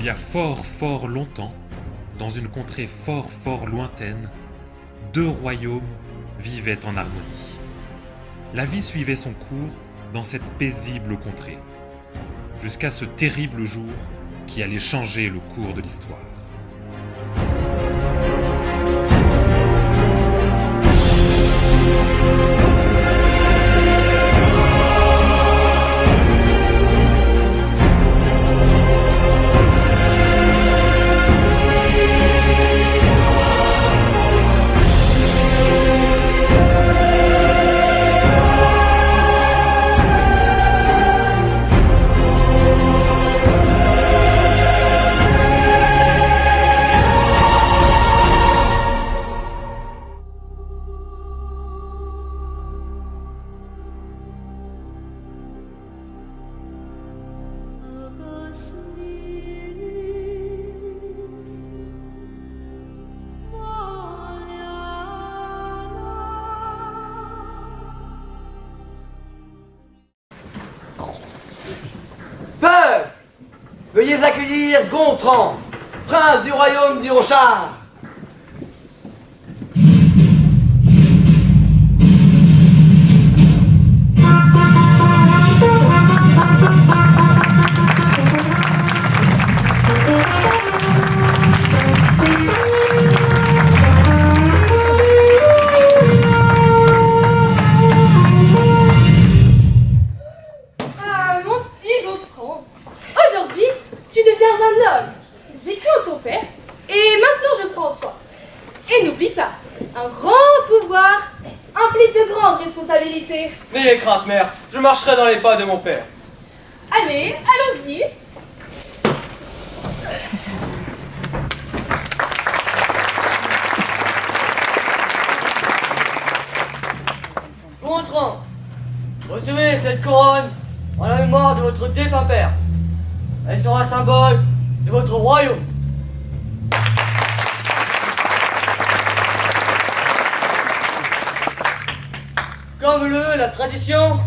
Il y a fort, fort longtemps, dans une contrée fort, fort lointaine, deux royaumes vivaient en harmonie. La vie suivait son cours dans cette paisible contrée, jusqu'à ce terrible jour qui allait changer le cours de l'histoire. Veuillez accueillir Gontran, prince du royaume du Rochard. J'ai cru en ton père, et maintenant je crois en toi. Et n'oublie pas, un grand pouvoir implique de grandes responsabilités. N'ayez crainte, mère, je marcherai dans les pas de mon père. Allez, allons-y. Gontran, recevez cette couronne en la mémoire de votre défunt père. Elle sera symbole de votre royaume. Comme veut la tradition,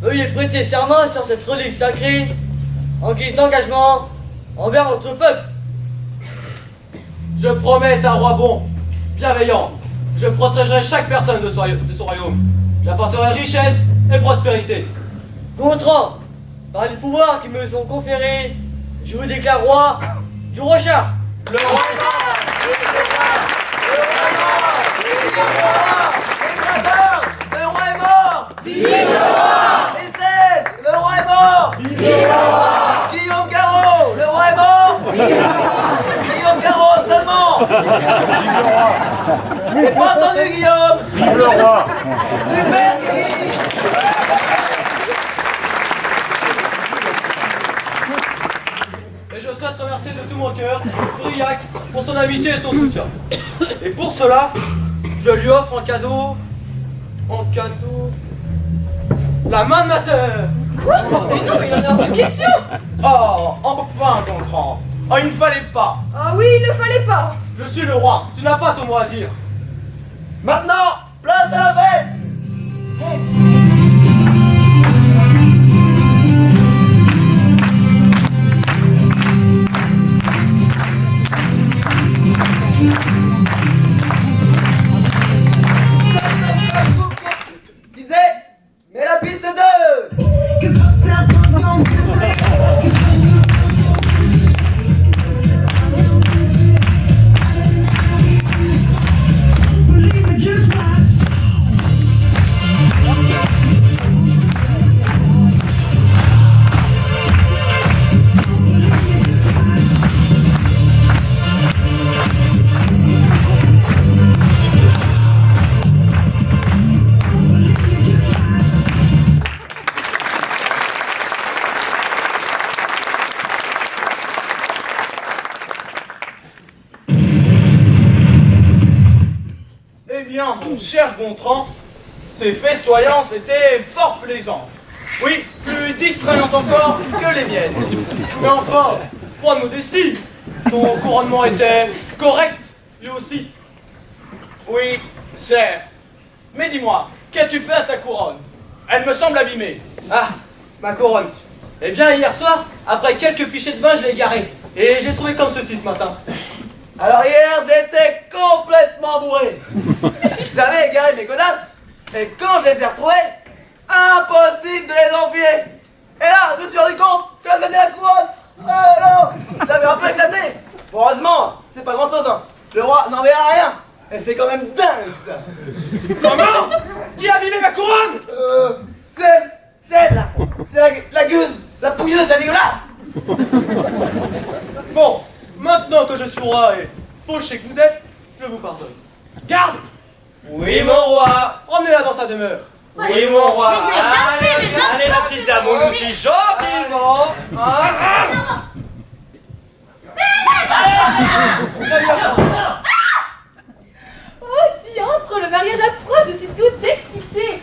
veuillez prêter serment sur cette relique sacrée en guise d'engagement envers votre peuple. Je promets être un roi bon, bienveillant. Je protégerai chaque personne de son royaume. J'apporterai richesse et prospérité. Gontran, par les pouvoirs qui me sont conférés, je vous déclare roi du Rochard. Le roi est mort. Le roi est mort. Vive le roi. Les 16, le roi est mort. Vive le roi. Guillaume Garot, le roi est mort. Vive le roi. Guillaume Garot seulement. Vive le roi. J'ai pas entendu Guillaume. Vive le roi. Super Guy. Et je souhaite remercier de tout mon cœur Briac pour son amitié et son soutien. Et pour cela, je lui offre en cadeau, la main de ma sœur. Quoi? Mais non, mais il en a hors de question. Oh, enfin, Gontran. Oh, il ne fallait pas. Ah oui, il ne fallait pas. Je suis le roi, tu n'as pas ton mot à dire. Maintenant, place à la fête. Mais la piste 2. Eh bien, mon cher Gontran, ces festoyances étaient fort plaisantes. Oui, plus distrayantes encore que les miennes. Mais enfin, point de modestie, ton couronnement était correct, lui aussi. Oui, certes. Mais dis-moi, qu'as-tu fait à ta couronne? Elle me semble abîmée. Ah, ma couronne. Eh bien, hier soir, après quelques pichets de vin, je l'ai égarée. Et j'ai trouvé comme ceci ce matin. Alors hier, j'étais complètement bourré. J'avais égaré mes godasses, et quand je les ai retrouvées, impossible de les enfiler. Et là, je me suis rendu compte que c'était la couronne. Oh non, j'avais un peu éclaté. Heureusement, c'est pas grand chose, hein. Le roi n'en verra rien. Et c'est quand même dingue, ça. Comment? Qui a abîmé ma couronne? Celle-là. C'est la gueuse, la pouilleuse, la dégueulasse. Bon, maintenant que je suis roi et fauché que vous êtes, je vous pardonne. Garde! Oui, mon roi. Emmenez-la dans sa demeure. Oui, mon roi. Mais je n'ai rien fait, mais non. Allez, la petite dame, on nous dit gentiment. Oh, diantre, le mariage approche, je suis toute excitée.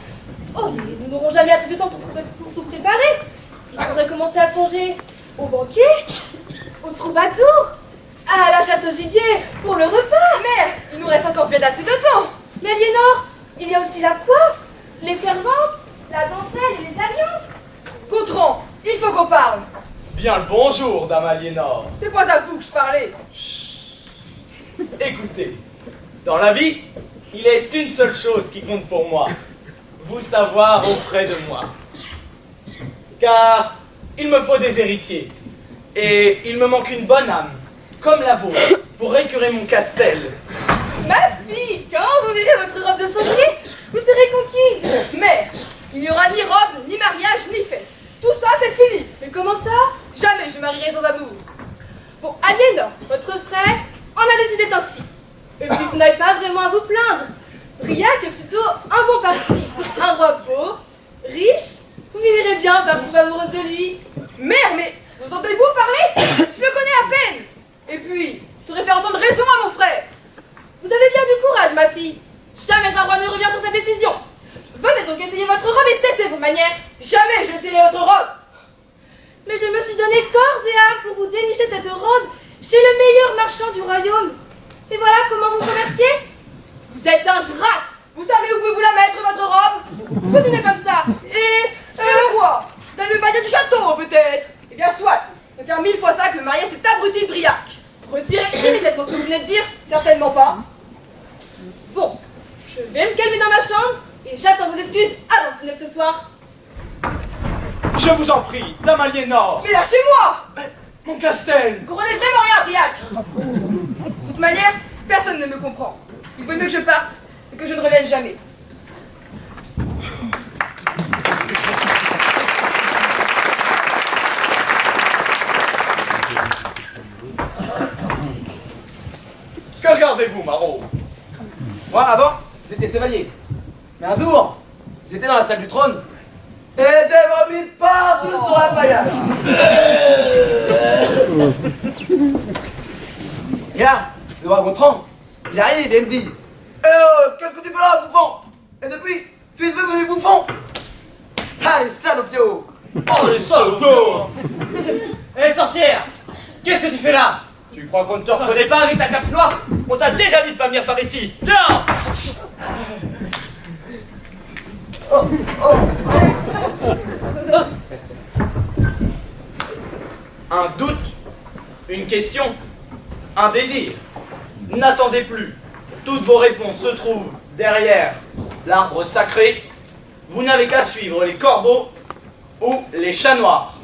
Oh, mais nous n'aurons jamais assez de temps pour tout préparer. Il faudrait commencer à songer au banquet, au troubadour, à la chasse au gibier, pour le repas. Mère, il nous reste encore bien assez de temps. Mais Aliénor, il y a aussi la coiffe, les servantes, la dentelle et les alliances. Gontran, il faut qu'on parle. Bien le bonjour, dame Aliénor. C'est pas à vous que je parlais. Écoutez, dans la vie, il est une seule chose qui compte pour moi. Vous savoir auprès de moi. Car il me faut des héritiers. Et il me manque une bonne âme, comme la vôtre, pour récurer mon castel. Ma fille, quand vous verrez votre robe de sanglier, vous serez conquise. Mais il n'y aura ni robe, ni mariage, ni fête. Tout ça, c'est fini. Mais comment ça? Jamais je marierai sans amour. Bon, Aliénor, votre frère, en a décidé ainsi. Et puis vous n'avez pas vraiment à vous plaindre. Briac est plutôt un bon parti. Un roi beau, riche, vous finirez bien par tomber amoureuse de lui. Mère, mais vous entendez-vous parler? Je le connais à peine. Et puis, j'aurais fait entendre raison à mon frère. Vous avez bien du courage, ma fille. Jamais un roi ne revient sur sa décision. Venez donc essayer votre robe et cessez vos manières. Jamais je n'essayerai votre robe. Mais je me suis donné corps et âme pour vous dénicher cette robe chez le meilleur marchand du royaume. Et voilà comment vous remerciez. Vous êtes ingrate. Vous savez où pouvez-vous la mettre, votre robe? Continuez comme ça. Et quoi? Vous allez me marier du château, peut-être? Eh bien, soit. Je vais faire 1000 fois ça que marier cet abruti de Briac. Retirez immédiatement ce que vous venez de dire? Certainement pas. Bon, je vais me calmer dans ma chambre et j'attends vos excuses avant de dîner de ce soir. Je vous en prie, dame Aliénor. Mais lâchez-moi! Mon castel. Vous comprenez vraiment rien, Briac! De toute manière, personne ne me comprend. Il vaut mieux que je parte et que je ne revienne jamais. Que regardez-vous, Marot? Moi, avant, j'étais chevalier. Mais un jour, j'étais dans la salle du trône et j'ai vomi partout sur la paillage. Et là, le roi Gontran, il arrive et me dit qu'est-ce que tu fais là, bouffon? Et depuis, tu es devenu bouffon. Ah, les salopios! Oh, les salauds. Hé, sorcière, qu'est-ce que tu fais là? Tu crois qu'on ne te reconnaît pas avec ta cape noire? On t'a déjà dit de pas venir par ici. Dehors! Un doute, une question, un désir. N'attendez plus. Toutes vos réponses se trouvent derrière l'arbre sacré. Vous n'avez qu'à suivre les corbeaux ou les chats noirs.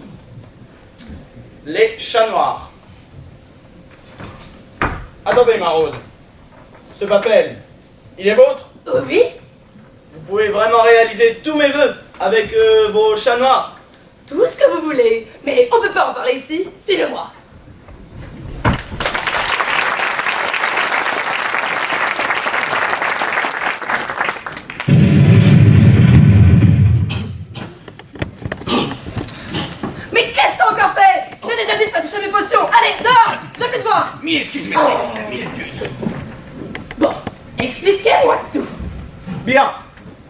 Les chats noirs. Attendez, Maraude. Ce papel, il est vôtre? Oh oui? Vous pouvez vraiment réaliser tous mes vœux avec vos chats noirs. Tout ce que vous voulez. Mais on peut pas en parler ici. Suivez-moi. Mais qu'est-ce que t'as encore fait? J'ai déjà dit de pas toucher mes potions. Allez, dehors! Je vais te voir. Mille excuses, maîtresse, mille excuses. Bon, expliquez-moi tout. Bien,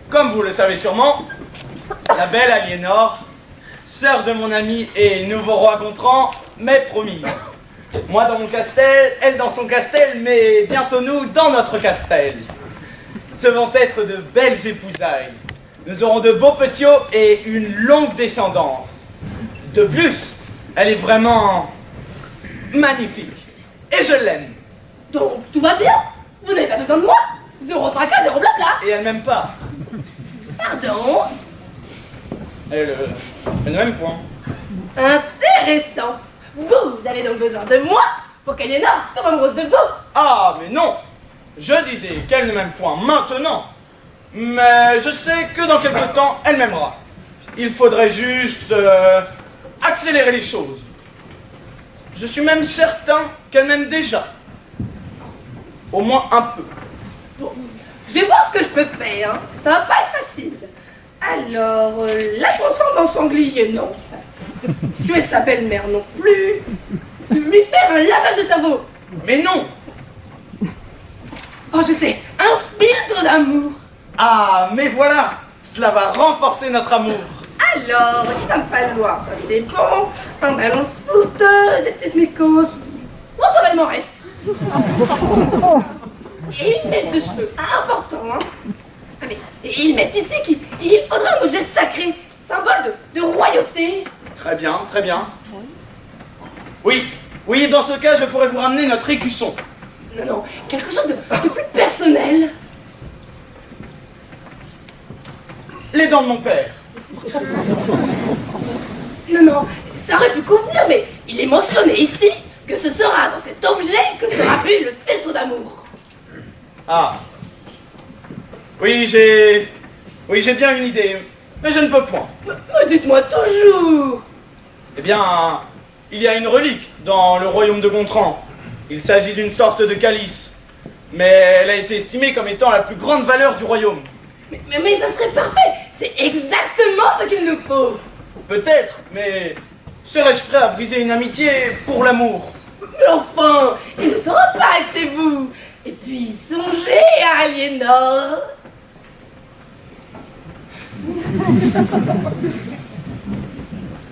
comme vous le savez sûrement, la belle Aliénor, sœur de mon ami et nouveau roi Gontran, m'est promise. Moi dans mon castel, elle dans son castel, mais bientôt nous dans notre castel. Ce vont être de belles épousailles. Nous aurons de beaux petiots et une longue descendance. De plus, elle est vraiment magnifique. Et je l'aime. Donc, tout va bien? Vous n'avez pas besoin de moi? Zéro tracas, zéro blabla. Et elle m'aime pas. Pardon? Elle ne m'aime point. Intéressant. Vous avez donc besoin de moi pour qu'Aliénor tombe amoureuse de vous. Ah, mais non. Je disais qu'elle ne m'aime point maintenant. Mais je sais que dans quelque temps, elle m'aimera. Il faudrait juste accélérer les choses. Je suis même certain qu'elle m'aime déjà. Au moins un peu. Bon, je vais voir ce que je peux faire. Hein. Ça va pas être facile. Alors, la transformer en sanglier, non. Tuer sa belle-mère non plus. Lui faire un lavage de cerveau. Mais non. Oh, je sais, un filtre d'amour. Ah, mais voilà. Cela va renforcer notre amour. Alors, il va me falloir, ça c'est bon, un ballon de foot, des petites mycoses. Bon, ça va, il m'en reste. Et une mèche de cheveux, important, hein. Ah mais, et ils mettent ici qu'il faudra un objet sacré, symbole de royauté. Très bien, très bien. Oui, oui, dans ce cas, je pourrais vous ramener notre écusson. Non, non, quelque chose de plus personnel. Les dents de mon père. Non, non, ça aurait pu convenir, mais il est mentionné ici que ce sera dans cet objet que sera bu le filtre d'amour. Ah. Oui, j'ai bien une idée, mais je ne peux point. Mais dites-moi toujours. Eh bien, il y a une relique dans le royaume de Gontran. Il s'agit d'une sorte de calice, mais elle a été estimée comme étant la plus grande valeur du royaume. Mais ça serait parfait. C'est exactement ce qu'il nous faut. Peut-être, mais serais-je prêt à briser une amitié pour l'amour? Mais enfin, il ne saura pas que c'est vous. Et puis, songez à Aliénor.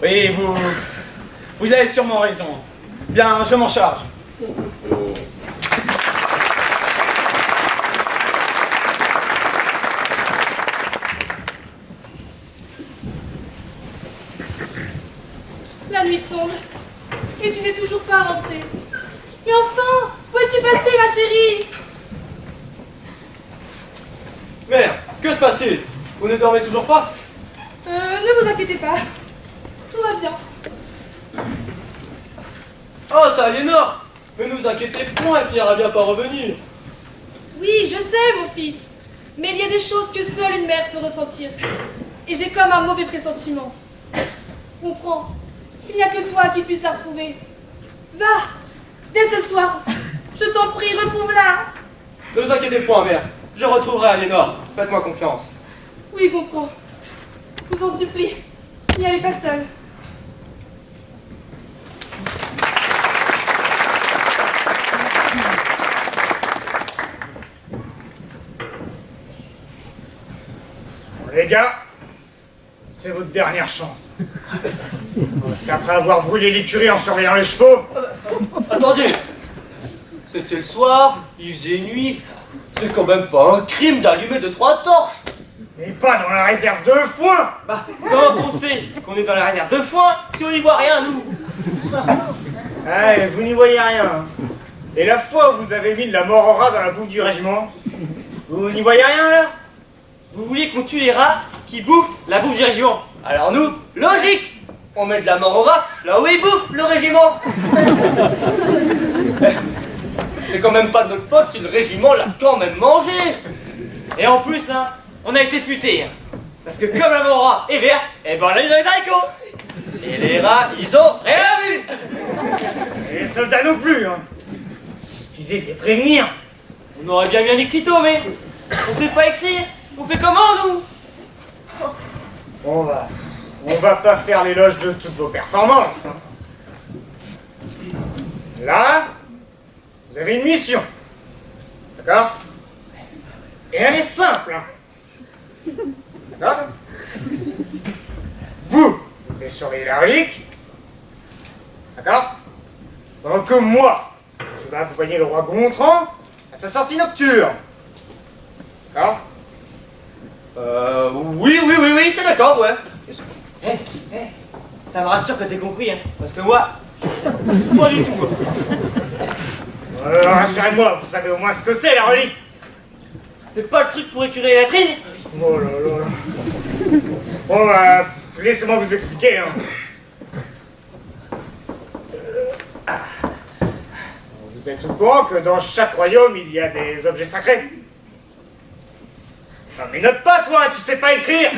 Oui, vous avez sûrement raison. Bien, je m'en charge. La nuit tombe. Et tu n'es toujours pas rentrée. Mais enfin, où es-tu passée, ma chérie? Mère, que se passe-t-il? Vous ne dormez toujours pas? Ne vous inquiétez pas. Tout va bien. Oh, ça, Aliénor! Ne nous inquiétez point, elle finira bien par revenir. Oui, je sais, mon fils. Mais il y a des choses que seule une mère peut ressentir. Et j'ai comme un mauvais pressentiment. Gontran, il n'y a que toi qui puisse la retrouver. Va, dès ce soir. Je t'en prie, retrouve-la. Ne vous inquiétez point, mère. Je retrouverai Aliénor. Faites-moi confiance. Oui, Gontran. Je vous en supplie. N'y allez pas seul. Les gars, c'est votre dernière chance. Parce qu'après avoir brûlé l'écurie en surveillant les chevaux... Attendez! C'était le soir, il faisait nuit. C'est quand même pas un crime d'allumer 2-3 torches. Mais pas dans la réserve de foin. Bah, comment on sait qu'on est dans la réserve de foin si on n'y voit rien, nous? Ouais, vous n'y voyez rien. Hein. Et la fois où vous avez mis de la mort au rat dans la bouffe du régiment, vous n'y voyez rien là? Vous voulez qu'on tue les rats qui bouffent la bouffe du régiment? Alors nous, logique! On met de la mort au rat là où ils bouffent le régiment! C'est quand même pas de notre faute si le régiment l'a quand même mangé! Et en plus, hein, on a été futés, hein, parce que comme la mort au rat est verte, et ben on l'a mis dans les haricots! Et les rats, ils ont rien vu! Et les soldats non plus, hein. Suffisait de les prévenir. On aurait bien mis un écriteau, mais on sait pas écrire! On fait comment, nous? On va pas faire l'éloge de toutes vos performances. Hein. Là, vous avez une mission. D'accord? Et elle est simple. Hein. D'accord? Vous devez surveiller la relique. D'accord? Pendant que moi, je vais accompagner le roi Gontran à sa sortie nocturne. D'accord? Oui, c'est d'accord, ouais. Ça me rassure que t'aies compris, hein, parce que moi, Pas du tout. Rassurez-moi, vous savez au moins ce que c'est la relique. C'est pas le truc pour écurer les latrines? Oh là là. Bon bah, laissez-moi vous expliquer. Hein. Vous êtes au courant que dans chaque royaume, il y a des objets sacrés? Non mais note pas toi, tu sais pas écrire.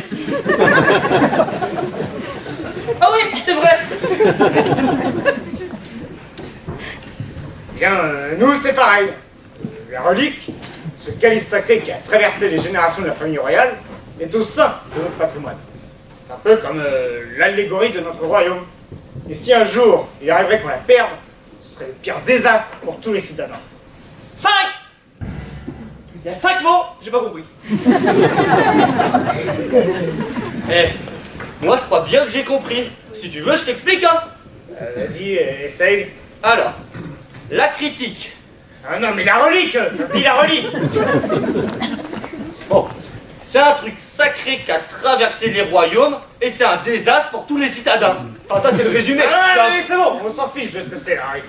Ah oui, c'est vrai. Bien, nous c'est pareil. La relique, ce calice sacré qui a traversé les générations de la famille royale, est au sein de notre patrimoine. C'est un peu comme l'allégorie de notre royaume. Et si un jour il arriverait qu'on la perde, ce serait le pire désastre pour tous les citadins. 5. Il y a 5 mots, j'ai pas compris. Eh, moi je crois bien que j'ai compris. Si tu veux, je t'explique, hein. Vas-y, essaye. Alors, la critique. Ah non mais la relique, ça se dit la relique. Bon, c'est un truc sacré qui a traversé les royaumes et c'est un désastre pour tous les citadins. Enfin, ça c'est le résumé. Ah mais c'est bon, on s'en fiche de ce que c'est la relique.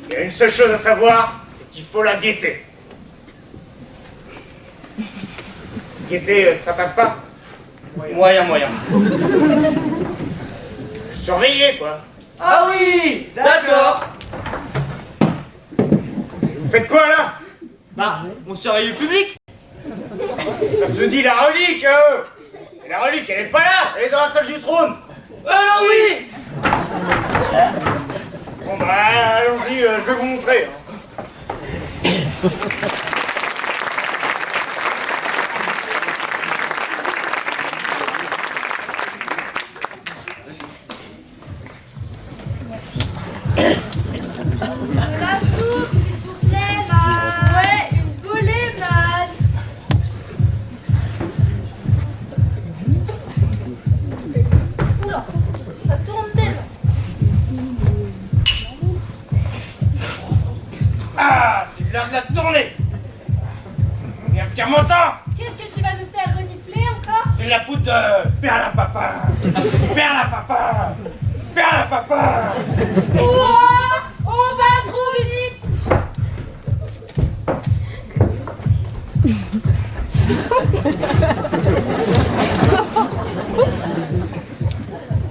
Il y a une seule chose à savoir, c'est qu'il faut la guetter. Guetter, ça passe pas? Moyen. Surveiller quoi. Ah oui, d'accord. Vous faites quoi là? Bah, on surveille le public. Ça se dit la relique. Et la relique, elle est pas là, elle est dans la salle du trône. Alors oui. Bon bah allons-y, je vais vous montrer. La soupe, s'il vous plaît, man. Ouais, une bolée, man. Oula, ça tourne tellement. Ah, c'est l'heure de la tournée. Viens, Pierre-Montant. Qu'est-ce que tu vas nous faire renifler encore? C'est la poudre de Perlapapa. Perlapapa. Perlapapa. Ouah, on va trop vite.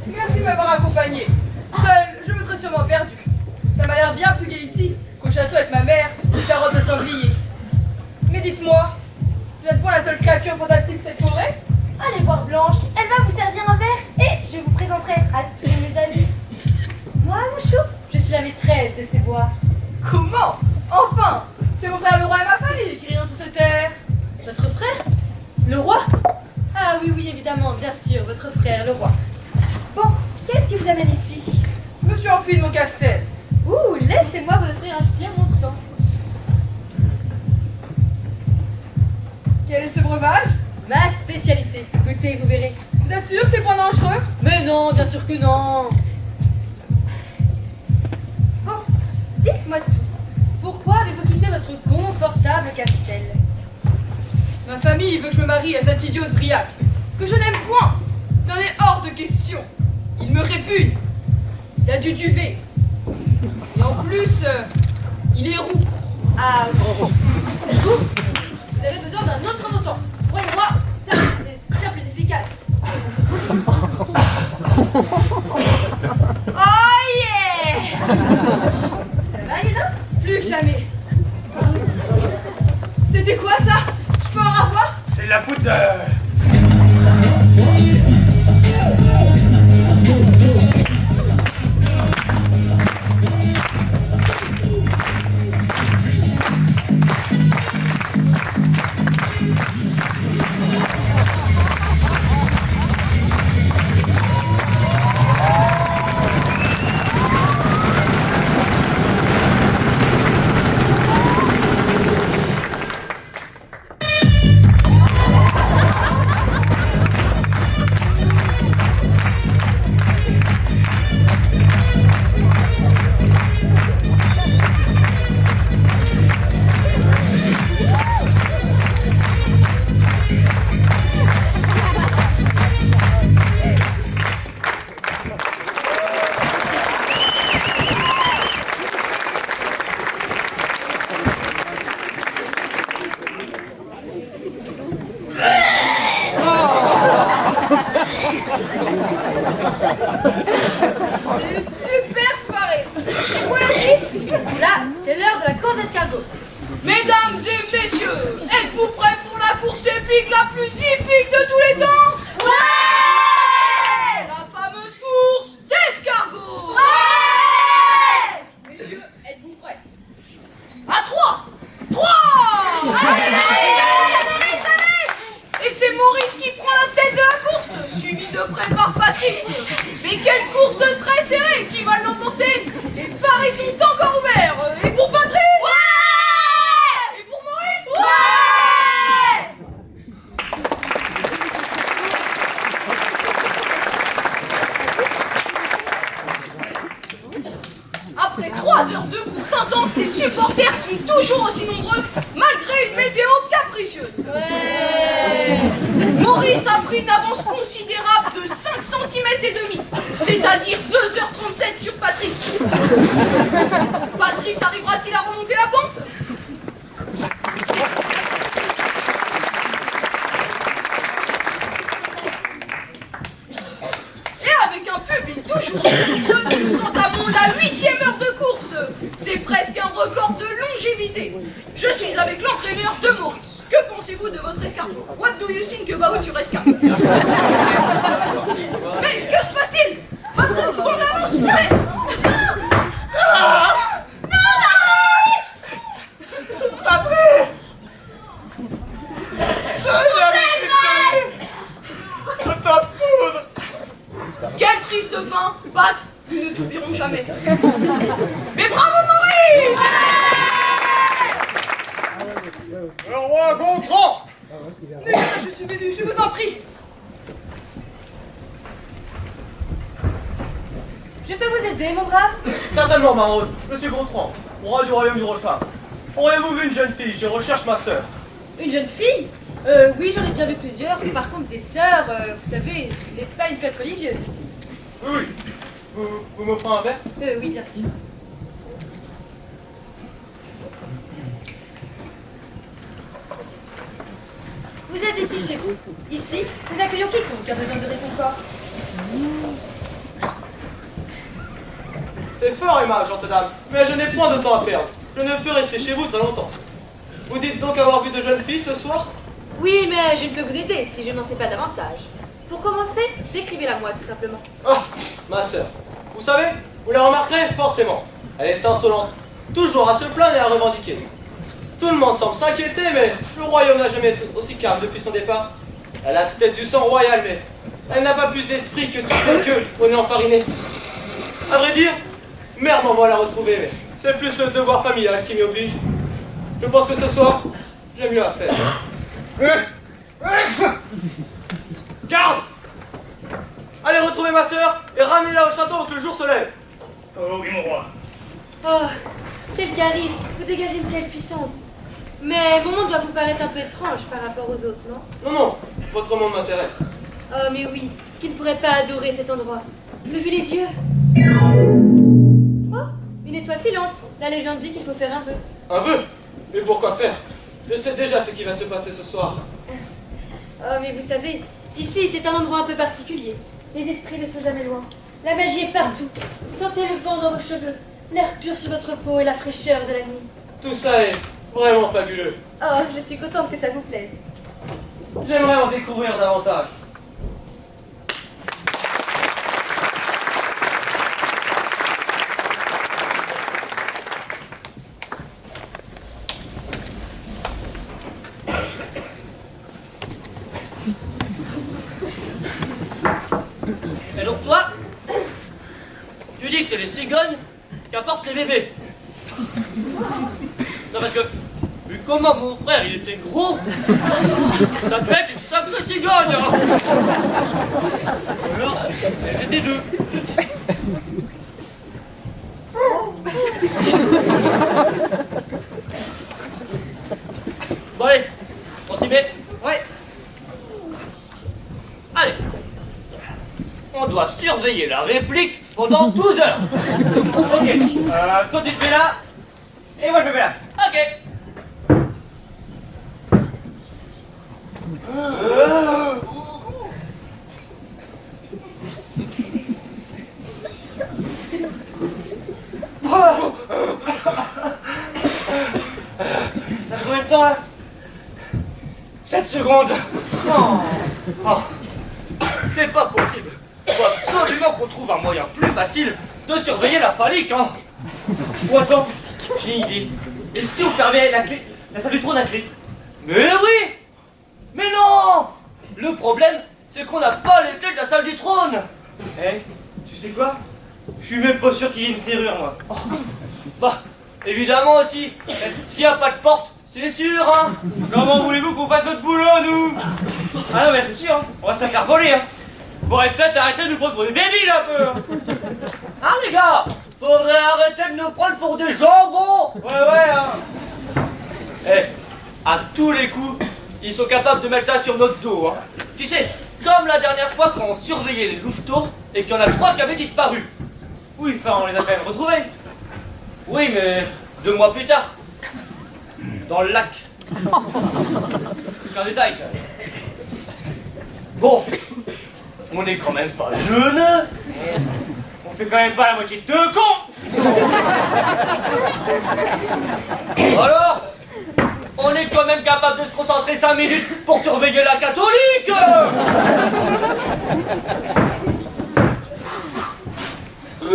Merci de m'avoir accompagné. Seule, je me serais sûrement perdue. Ça m'a l'air bien plus gai ici qu'au château avec ma mère et sa robe de sanglier. Mais dites-moi, vous n'êtes pas la seule créature fantastique de cette forêt? Allez voir Blanche, elle va vous servir un verre et je vous présenterai à tous mes amis. Moi, mon chou, je suis la maîtresse de ces bois. Comment? Enfin, c'est mon frère le roi et ma famille qui riront sur cette terre. Votre frère? Le roi? Ah oui, évidemment, bien sûr, votre frère, le roi. Bon, qu'est-ce qui vous amène ici? Je me suis enfui de mon castel. Ouh, laissez-moi vous offrir un Pierre-Montant. Quel est ce breuvage? Ma spécialité. Goûtez, vous verrez. Vous êtes sûr que c'est pas dangereux? Mais non, bien sûr que non. Bon, dites-moi tout. Pourquoi avez-vous quitté votre confortable castel? Ma famille veut que je me marie à cet idiot de Briac, que je n'aime point. Il en est hors de question. Il me répugne. Il a du duvet. Et en plus, il est roux. Ah oui. Vous avez besoin d'un autre montant. Croyez-moi, ça c'est bien plus efficace. Oh yeah! Ça va, Yéna? Plus que jamais. C'était quoi ça? Je peux en avoir? C'est la poudre de... prépare Patrice. Mais quelle course très serrée! Qui va l'emporter? Les paris sont encore ouverts. Et pour Patrice? Ouais! Et pour Maurice? Ouais! Après 3 heures de course intense, les supporters sont toujours aussi nombreux, malgré une météo capricieuse. Ouais. Maurice a pris une avance considérable de 5 cm et demi, c'est-à-dire 2h37 sur Patrice. Patrice arrivera-t-il à remonter la pente? Et avec un public toujours aussi nombreux, nous entamons la 8e heure de course. C'est presque un record de longévité. Je suis avec l'entraîneur de Maurice. Que pensez-vous de votre escargot? What do you think about your escargot? Mais que se passe-t-il? Patrice, on avance. Mais... Quelle triste fin! Pat, nous ne t'oublierons jamais. Mais bravo Maurice! Le roi Gontran! Mais je suis venu, je vous en prie. Je peux vous aider, mon brave? Certainement, Maraude. Monsieur Gontran, roi du royaume du Rolfin. Auriez-vous vu une jeune fille? Je recherche ma sœur. Une jeune fille? Oui, j'en ai bien vu plusieurs. Par contre, des sœurs, vous savez, ce n'est pas une fête religieuse ici. Oui, oui. Vous m'offrez un verre? Oui, bien sûr. Vous êtes ici chez vous. Ici, nous accueillons quiconque a besoin de réconfort. C'est fort aimable, gentille dame, mais je n'ai point de temps à perdre. Je ne peux rester chez vous très longtemps. Vous dites donc avoir vu de jeunes filles ce soir? Oui, mais je ne peux vous aider si je n'en sais pas davantage. Pour commencer, décrivez-la moi, tout simplement. Ah, ma sœur. Vous savez, vous la remarquerez forcément. Elle est insolente, toujours à se plaindre et à revendiquer. Tout le monde semble s'inquiéter, mais le royaume n'a jamais été aussi calme depuis son départ. Elle a peut-être du sang royal, mais elle n'a pas plus d'esprit que tout ce que on est enfariné. À vrai dire, mère m'envoie la retrouver, mais c'est plus le devoir familial qui m'y oblige. Je pense que ce soir, j'ai mieux à faire. Garde! Allez retrouver ma sœur et ramenez-la au château avant que le jour se lève. Oh oui, mon roi. Oh, quel charisme, vous dégagez une telle puissance. Mais mon monde doit vous paraître un peu étrange par rapport aux autres, non? Non, non, votre monde m'intéresse. Oh, mais oui, qui ne pourrait pas adorer cet endroit? Levez les yeux. Oh, une étoile filante. La légende dit qu'il faut faire un vœu. Un vœu? Mais pourquoi faire? Je sais déjà ce qui va se passer ce soir. Oh, mais vous savez, ici, c'est un endroit un peu particulier. Les esprits ne sont jamais loin. La magie est partout. Vous sentez le vent dans vos cheveux, l'air pur sur votre peau et la fraîcheur de la nuit. Tout ça est vraiment fabuleux. Oh, je suis contente que ça vous plaise. J'aimerais en découvrir davantage. Et donc toi, tu dis que c'est les cigognes qui apportent les bébés. Non parce que, vu comment mon frère il était gros, ça peut être une sacrée cigogne hein. Alors, elles étaient deux. Bon allez, on s'y met. Ouais. Allez. On doit surveiller la réplique pendant 12 heures. Ok. Toi tu te mets là. Et moi je me mets là. Ok. Ça fait combien de temps là? 7 secondes. Oh. C'est pas possible. Faut absolument qu'on trouve un moyen plus facile de surveiller la phallique, hein. Ou attends, j'ai une idée. Et si on fermait la clé, la salle du trône à clé? Mais oui! Mais non! Le problème, c'est qu'on n'a pas les clés de la la salle du trône. Eh, tu sais quoi? Je suis même pas sûr qu'il y ait une serrure, moi. Bah, évidemment aussi. S'il n'y a pas de porte, c'est sûr, hein. Comment voulez-vous qu'on fasse notre boulot, nous? Ah non, mais c'est sûr, hein. On va se faire voler, hein. Faudrait peut-être arrêter de nous prendre pour des débiles, un peu, hein. Ah les gars, faudrait arrêter de nous prendre pour des jambons. Ouais, hein. Eh, à tous les coups, ils sont capables de mettre ça sur notre dos, hein. Tu sais, comme la dernière fois quand on surveillait les louveteaux et qu'il y en a 3 qui avaient disparu. Oui, enfin, on les a quand même retrouvés. Oui, mais 2 mois plus tard. Dans le lac. C'est qu'un détail, ça. Bon, on n'est quand même pas neuneux. On fait quand même pas la moitié de 2 cons. Alors, on est quand même capable de se concentrer 5 minutes pour surveiller la catholique. Non,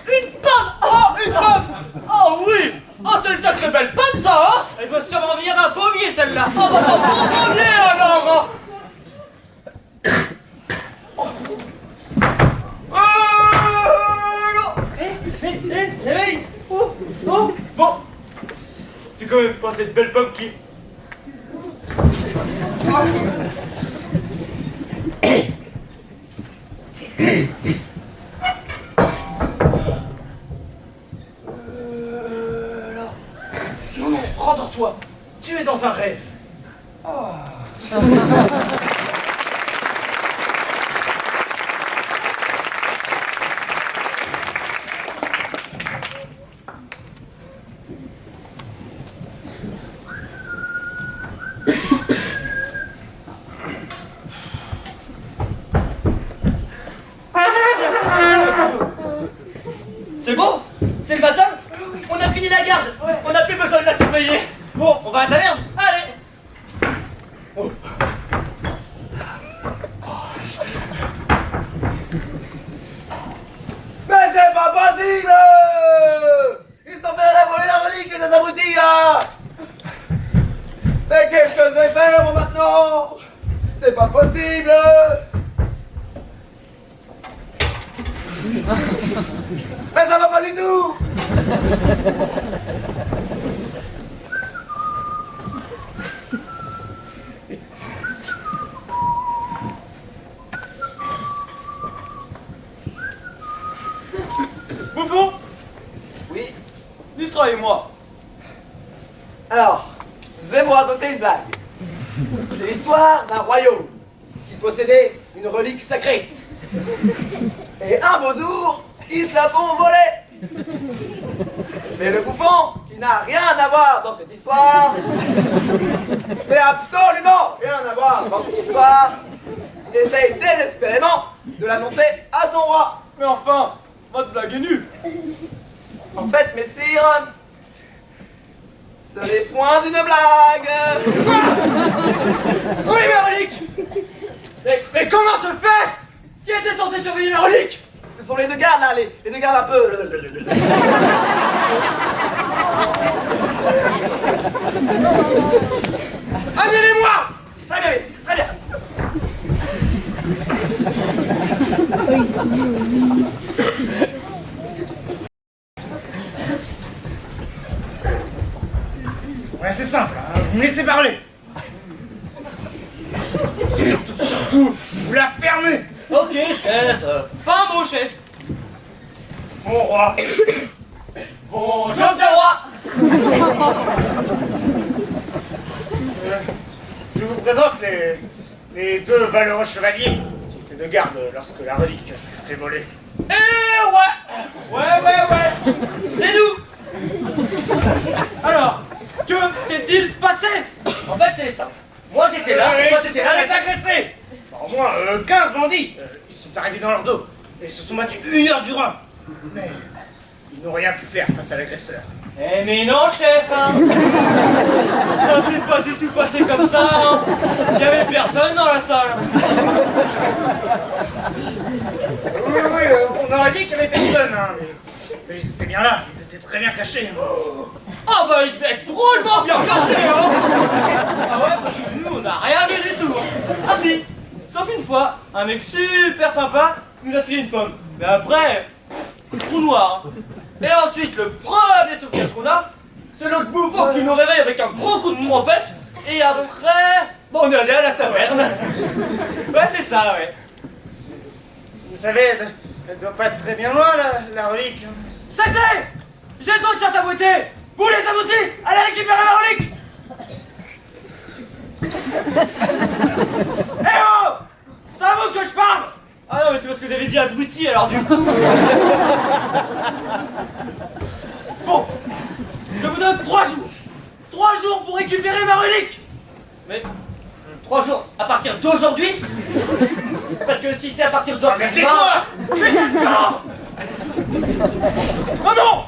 une pomme. Oh, une pomme. Oh oui. Oh, c'est une sacrée belle pomme, ça, hein. Elle doit sûrement venir d'un pommier, celle-là. Oh, bah, bon pommier, alors. Hey. Oh. Bon. C'est quand même pas cette belle pomme qui... Non, rendors-toi. Tu es dans un rêve. C'est bon? C'est le matin? On a fini la garde. On n'a plus besoin de la surveiller. Bon, on va à la taverne. Allez. Mais c'est pas possible. Ils sont fait voler la relique, les abrutis là. Mais qu'est-ce que je vais faire moi maintenant? C'est pas possible. Mais ça va pas du tout. Bouffon, Oui. distrahez-moi. Alors, je vais vous raconter une blague. C'est l'histoire d'un royaume qui possédait une relique sacrée. Et un beau jour, ils se la font voler. Mais le bouffon, qui n'a rien à voir dans cette histoire, mais absolument rien à voir dans cette histoire, il essaye désespérément de l'annoncer à son roi. Mais enfin, votre blague est nulle. En fait, messire, ce n'est point une blague. Oui, ma relique. Mais comment se fait-ce? Qui était censé surveiller ma relique? Ce sont les deux gardes là, les deux gardes un peu... Amenez-les-moi. Très bien, messire, très bien. Ouais, c'est simple, hein, vous me laissez parler. Surtout, vous la fermez. Ok, chef. Pas un mot, chef. Mon roi. Bonjour, monsieur le roi. Je vous présente les 2 valeureux chevaliers qui étaient de garde lorsque la relique s'est fait voler. Ouais. C'est nous. Alors, que s'est-il passé? En fait, c'est ça. Moi, j'étais là, toi, t'étais là, est agressé. Au moins 15 bandits. Ils sont arrivés dans leur dos et se sont battus 1 heure durant. Mais ils n'ont rien pu faire face à l'agresseur. Eh mais non, chef, hein. Ça s'est pas du tout passé comme ça, hein. Il y avait personne dans la salle. Oui, on aurait dit qu'il y avait personne, hein, mais ils étaient bien là, ils étaient très bien cachés. Hein. Ah bah il devait être drôlement bien caché, hein. fois, un mec super sympa nous a filé une pomme. Mais après, trou noir. Hein. Et ensuite, le premier souvenir qu'on a, c'est l'autre mouvement qui nous réveille avec un gros coup de trompette. Et après, bon, on est allé à la taverne. Ouais, c'est ça, ouais. Vous savez, elle doit pas être très bien loin, la relique. Cessez! J'ai d'autres chats à boiter! Vous les aboutis, allez récupérer ma relique! Eh oh! C'est à vous que je parle! Ah non, mais c'est parce que vous avez dit abruti, alors du coup... Bon, je vous donne 3 jours. 3 jours pour récupérer ma relique! Mais 3 jours à partir d'aujourd'hui? Parce que si c'est à partir d'après-demain... Mais j'ai le temps! Non, non!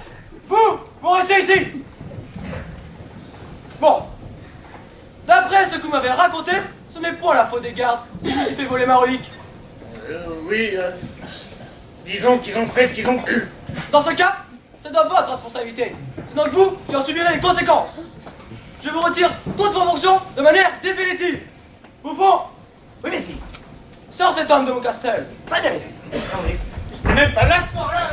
Vous restez ici! Bon, d'après ce que vous m'avez raconté, ce n'est point la faute des gardes si je me suis fait voler ma relique. Oui, disons qu'ils ont fait ce qu'ils ont pu. Dans ce cas, c'est de votre responsabilité. C'est donc vous qui en subirez les conséquences. Je vous retire toutes vos fonctions de manière définitive. Bouffon! Oui, mais si. Sors cet homme de mon castel. Pas de si. Non, mais j'étais même pas là ce soir-là.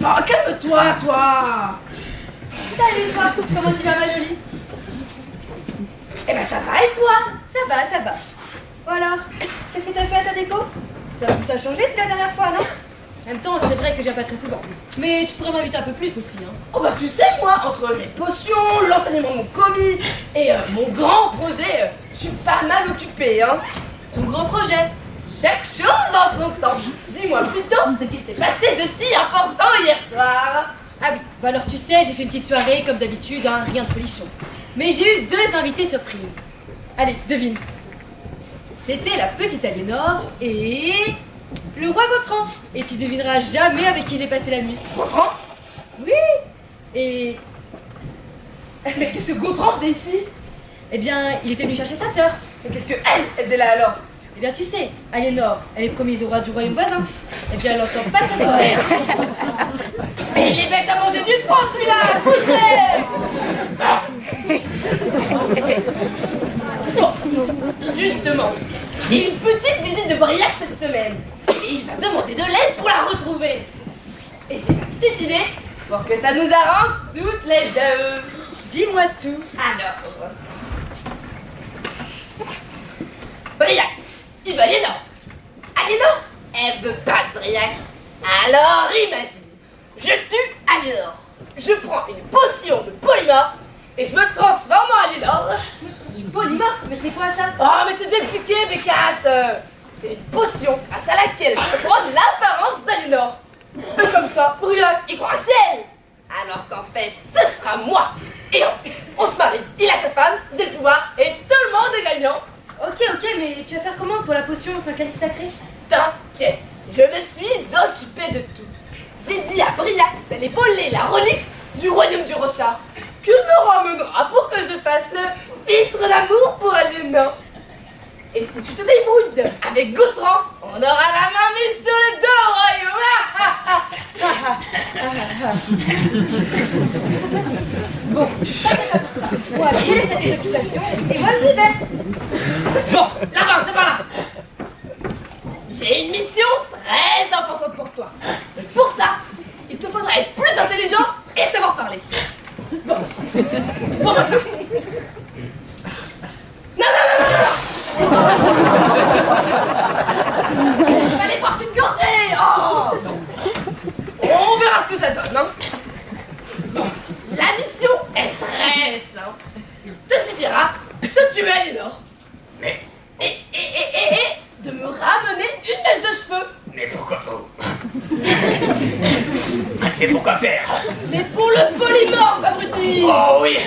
Oh, calme-toi, toi. Salut toi, comment tu vas ma jolie? Eh ben ça va et toi? Ça va, ça va. Bon alors, qu'est-ce que t'as fait à ta déco? T'as vu ça changer depuis la dernière fois, non? En même temps, c'est vrai que je viens pas très souvent. Mais tu pourrais m'inviter un peu plus aussi, hein. Oh bah tu sais, moi, entre mes potions, l'enseignement de mon commis et mon grand projet, je suis pas mal occupée, hein. Ton grand projet. Chaque chose en son temps. Dis-moi plutôt ce qui s'est passé de si important hier soir. Ah oui, bah alors tu sais, j'ai fait une petite soirée comme d'habitude, hein, rien de folichon. Mais j'ai eu 2 invités surprises. Allez, devine. C'était la petite Aliénor et le roi Gautran. Et tu devineras jamais avec qui j'ai passé la nuit. Gautran? Oui. Et Mais qu'est-ce que Gautran faisait ici? eh bien, il était venu chercher sa sœur. Mais qu'est-ce que elle faisait là alors? Eh bien, tu sais, Aliénor, elle est promise au roi du royaume voisin. Eh bien, elle n'entend pas cette oreille. Mais il est bête à manger du front celui-là! Couchez! Bon, justement, j'ai une petite visite de Briac cette semaine. Et il m'a demandé de l'aide pour la retrouver. Et j'ai une petite idée pour que ça nous arrange toutes les deux. Dis-moi tout. Alors, Briac, il veut Aliénor. Aliénor, elle veut pas de Briac. Alors imagine, je tue Aliénor. Je prends une potion de polymorphe et je me transforme en Aliénor. Du polymorphe, mais c'est quoi ça? Oh, mais tu t'ai expliqué, Bécasse. C'est une potion grâce à laquelle je peux prendre l'apparence d'Aliénor. Et comme ça, Briac, il croit que c'est elle. Alors qu'en fait, ce sera moi. Et on se marie. Il a sa femme, j'ai le pouvoir et tout le monde est gagnant. Ok, mais tu vas faire comment pour la potion sans calice sacré? T'inquiète, je me suis occupée de tout. J'ai dit à Briac d'aller voler la relique du royaume du Rochard, qu'il me ramènera pour que je fasse le filtre d'amour pour Aliénor. Et si tu te débrouilles bien avec Gautran, on aura la main mise sur les deux royaumes. Bon, ça c'est pas pour ça. Moi, j'ai laissé cette occupation et moi j'y vais. Bon, là-bas, devant là. J'ai une mission très importante pour toi. Mais pour ça, il te faudra être plus intelligent et savoir parler. Bon, pour moi ça. Non. Fallait boire une gorgée. Oh. On verra ce que ça donne, hein. Bon, la mission est très simple. Il te suffira de tuer Aliénor. Mais Et de me ramener une mèche de cheveux. Mais pourquoi pas? Mais pourquoi faire? Mais pour le polymorphe, abruti. Oh oui,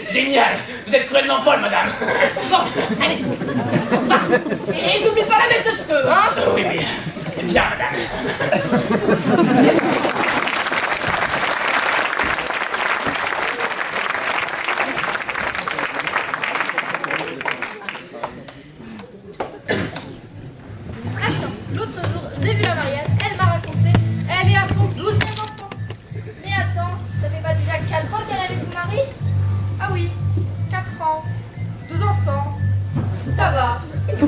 génial. Vous êtes cruellement folle, madame. Bon, allez. Va. Et n'oublie pas la mèche de cheveux, hein. Oui, bien, madame. Ça va. Oh,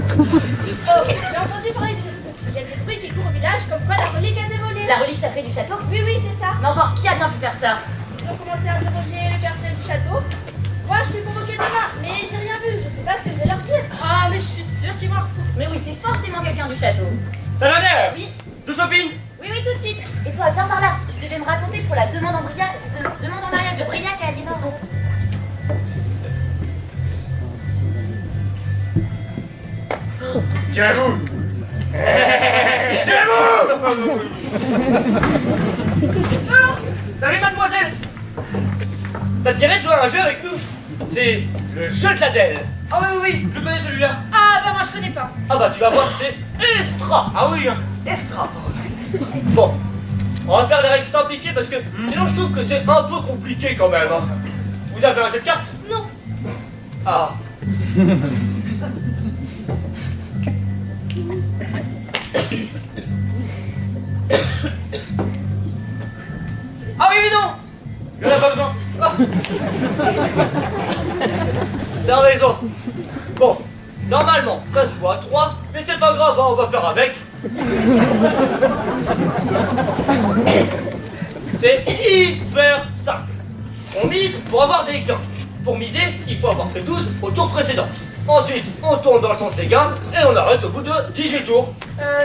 j'ai entendu parler de... Il y a des bruits qui courent au village comme quoi la relique a été volée. La relique sacrée du château? Oui, oui, c'est ça. Mais enfin, qui a bien pu faire ça? Ils ont commencé à interroger le personnel du château. Moi, je suis convoquée demain, mais j'ai rien vu. Je sais pas ce que je vais leur dire. Ah, mais je suis sûre qu'ils vont le retrouver. Mais oui, c'est forcément quelqu'un du château. Talonnaire! Oui. De shopping! Oui, oui, tout de suite. Et toi, viens par là. Tu devais me raconter pour la demande en mariage de Briac à Aliénor. Tirez-vous. Tirez-vous. Salut mademoiselle! Ça te dirait de jouer à un jeu avec nous? C'est le jeu de l'Adèle. Ah oui, oui, oui, je connais celui-là. Ah, bah moi, je connais pas. Ah bah tu vas voir, c'est extra. Ah oui, hein, extra. Bon, on va faire des règles simplifiées parce que sinon je trouve que c'est un peu compliqué quand même. Hein. Vous avez un jeu de cartes? Non. Ah. Ah oui, mais non! Il n'y en a pas besoin. T'as raison. Bon, normalement, ça se voit à 3, mais c'est pas grave, hein, on va faire avec. C'est hyper simple. On mise pour avoir des gains. Pour miser, il faut avoir fait 12 au tour précédent. Ensuite, on tourne dans le sens des gains et on arrête au bout de 18 tours.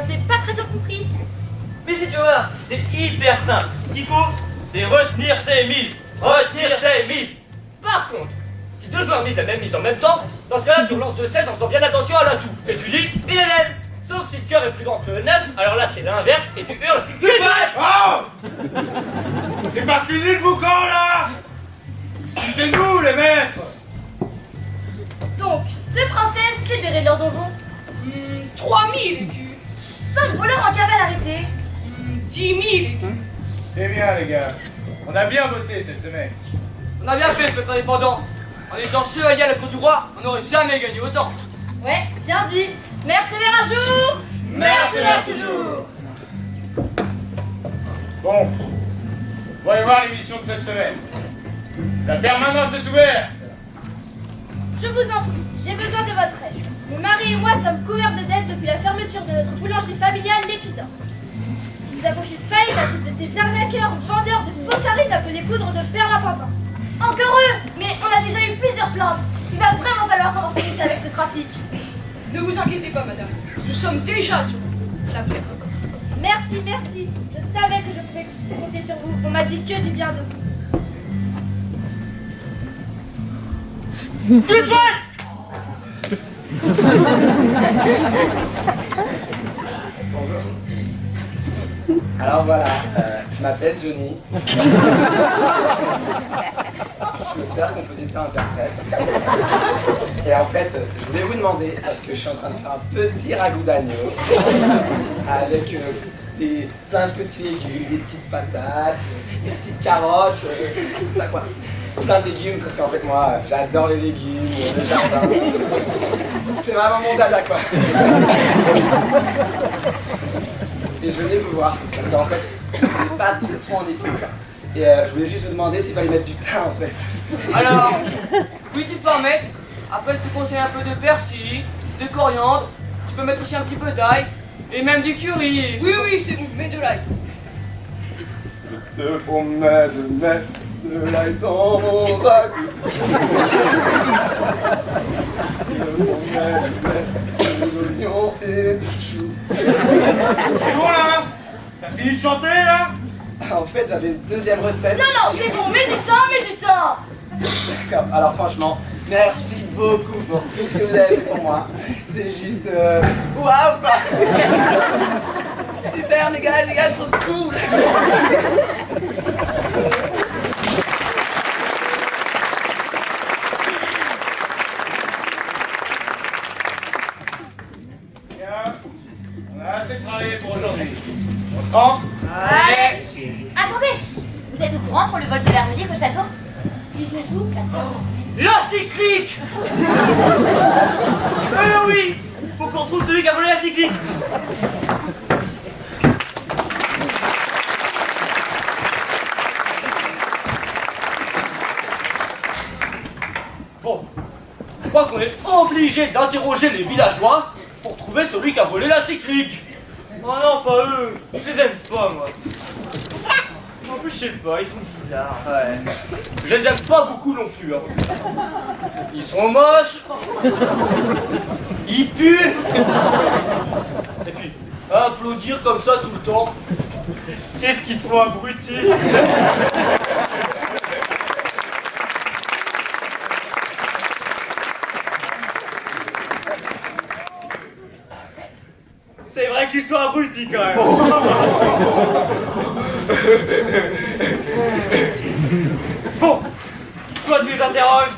J'ai pas très bien compris. Mais si tu vois, c'est hyper simple. Ce qu'il faut, c'est retenir ses mises. Retenir ses mises. Par contre, si deux joueurs misent la même mise en même temps, dans ce cas-là, tu relances de 16 en faisant bien attention à l'atout. Et tu dis, il est l'aile. Sauf si le cœur est plus grand que le 9, alors là c'est l'inverse et tu hurles, Oh! C'est pas fini le boucan là! Sucez-nous les maîtres! Donc, 2 princesses libérées de leur donjon. 3000 écus. 5 voleurs en cavale arrêtés. 10 000 écus. C'est bien les gars. On a bien bossé cette semaine. On a bien fait de se mettre en indépendance. En étant chevalier à la cour du roi, on n'aurait jamais gagné autant. Ouais, bien dit. Mercenaires un jour, mercenaires toujours. Bon, voyons voir l'émission de cette semaine. La permanence est ouverte. Je vous en prie, j'ai besoin de votre aide. Mon mari et moi sommes couverts de dettes depuis la fermeture de notre boulangerie familiale Lépidin. Nous avons fait faillite à cause de ces arnaqueurs vendeurs de fausses farines appelés poudre de perlimpinpin. Encore eux! Mais on a déjà eu plusieurs plaintes. Il va vraiment falloir qu'on en finisse avec ce trafic. Ne vous inquiétez pas, madame. Nous sommes déjà sur l'affaire. Merci, merci. Je savais que je pouvais compter sur vous. On m'a dit que du bien de vous. Alors voilà, je m'appelle Johnny. Je suis auteur, compositeur, interprète. Et en fait, je voulais vous demander, parce que je suis en train de faire un petit ragoût d'agneau, avec plein de petits légumes, des petites patates, des petites carottes, tout ça quoi. Plein de légumes, parce qu'en fait moi, j'adore les légumes, le jardin. C'est vraiment mon dada quoi. Et je venais vous voir, parce qu'en fait, je n'ai pas tout le temps en écoute. Et je voulais juste vous demander s'il fallait mettre du thym en fait. Alors, oui tu peux en mettre. Après je te conseille un peu de persil, de coriandre. Tu peux mettre aussi un petit peu d'ail. Et même du curry. Oui, oui, c'est bon, mets de l'ail. On met de l'ail dans mon ragoût. On met des oignons et du chou. C'est bon là? T'as fini de chanter là? En fait, j'avais une deuxième recette. Non, non, c'est bon, mets du temps, mets du temps. D'accord, alors franchement, merci beaucoup pour tout ce que vous avez fait pour moi. C'est juste... Waouh quoi. Super les gars sont cool. Bien, on a assez travaillé pour aujourd'hui. On se rend? Allez! Attendez! Vous êtes au courant pour le vol de l'hermélique au château? Dites-moi tout, la séance. La cyclique. Oui, faut qu'on trouve celui qui a volé la cyclique. Bon, je crois qu'on est obligé d'interroger les villageois pour trouver celui qui a volé la cyclique. Oh non, pas eux. Je les aime pas, moi. En plus, je sais pas, ils sont bizarres. Ouais. Je les aime pas beaucoup non plus. Hein. Ils sont moches. Ils puent. Et puis, applaudir comme ça tout le temps. Qu'est-ce qu'ils sont abrutis. C'est vrai qu'ils sont abrutis quand même. Bon, toi tu les interroges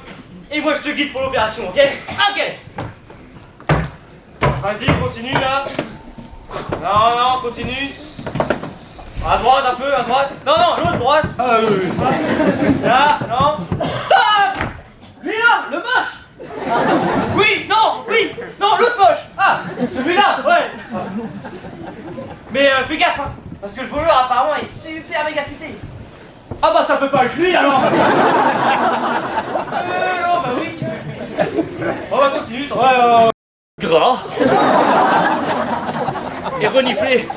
et moi je te guide pour l'opération, ok? Ok. Vas-y, continue là. Non, non, continue. À droite un peu, à droite. Non, non, l'autre droite. Ah oui. Là, non. Stop. Lui là, le moche. Oui, non, l'autre moche. Ah, celui-là. Ouais. Mais fais gaffe, hein, parce que le voleur apparemment est super méga futé. Ah bah ça peut pas être lui alors. Non, bah oui. On va continuer. Ouais, gras. Et renifler.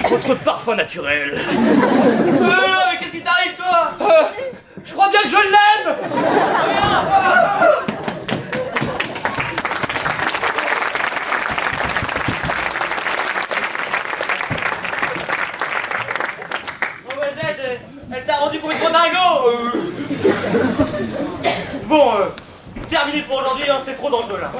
Votre parfum naturel. Mais qu'est-ce qui t'arrive toi? Je crois bien que je l'aime. Elle t'a rendu complètement dingo. Bon, terminé pour aujourd'hui, hein, c'est trop dangereux là.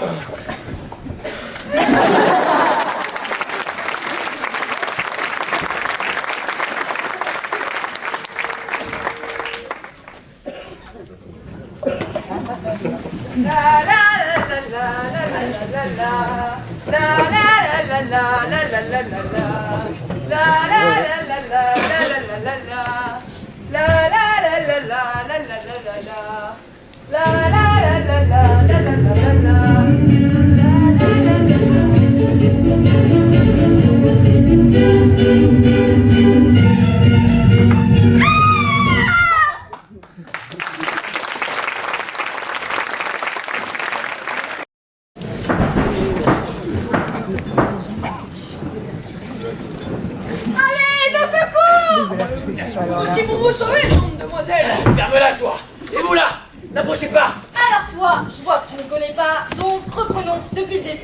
Si vous vous sauvez, jeune demoiselle. Ferme-la toi. Et vous là, n'approchez pas. Alors toi, je vois que tu ne connais pas, donc reprenons depuis le début.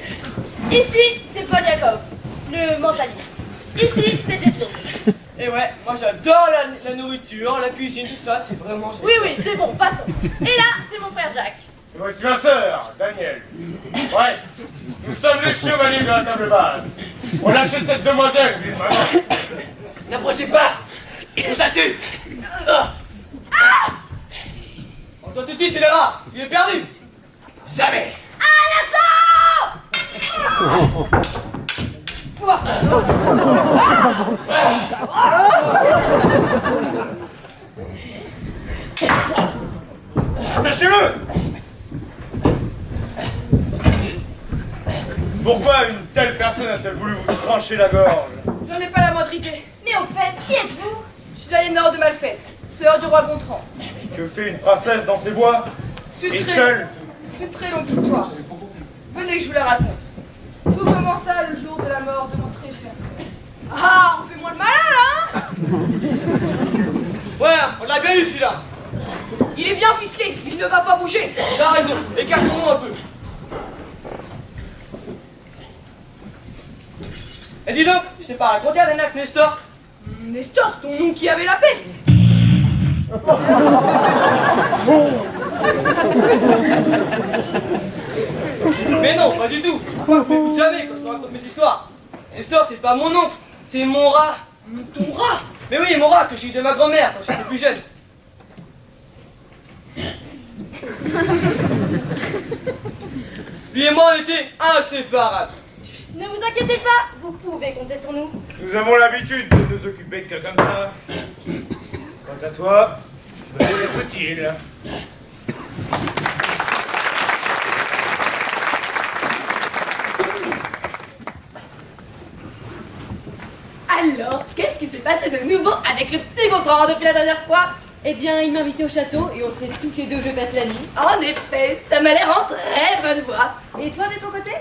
Ici, c'est Polyakov, le mentaliste. Ici, c'est Jetlo. Et ouais, moi j'adore la nourriture, la cuisine, tout ça, c'est vraiment génial. Oui, oui, c'est bon, passons. Et là, c'est mon frère Jack. Et voici ma sœur, Daniel. Bref, nous sommes les chevaliers de la table basse. On lâche cette demoiselle, d'une main. N'approchez pas. On ça tue. On doit tout de suite, c'est le rat. Il est perdu. Jamais. À l'assaut! Attachez-le! Pourquoi une telle personne a-t-elle voulu vous trancher la gorge? J'en ai pas la moindre idée. Mais au fait, qui êtes-vous? Je suis Aliénor de Malfête, sœur du roi Gontran. Que fait une princesse dans ces bois? Et seule? C'est une très longue histoire. Venez que je vous la raconte. Tout commença le jour de la mort de mon très cher. Ah, on fait moins le malin là. Ouais, on l'a bien eu celui-là. Il est bien ficelé, il ne va pas bouger. T'as raison, écartons-nous un peu. Et dis donc, je t'ai pas raconté un avec Nestor? Nestor, ton nom qui avait la peste. Mais non, pas du tout. M'écoute jamais quand je te raconte mes histoires. Nestor, c'est pas mon oncle, c'est mon rat. Ton rat. Mais oui, mon rat que j'ai eu de ma grand-mère quand j'étais plus jeune. Lui et moi, on était inséparables. Ne vous inquiétez pas, vous pouvez compter sur nous. Nous avons l'habitude de nous occuper de cas comme ça. Quant à toi, tu vas être utile. Alors, qu'est-ce qui s'est passé de nouveau avec le petit Gontran depuis la dernière fois? Eh bien, il m'a invité au château et on sait toutes les deux où je vais passer la nuit. En effet, ça m'a l'air en très bonne voie. Et toi, de ton côté?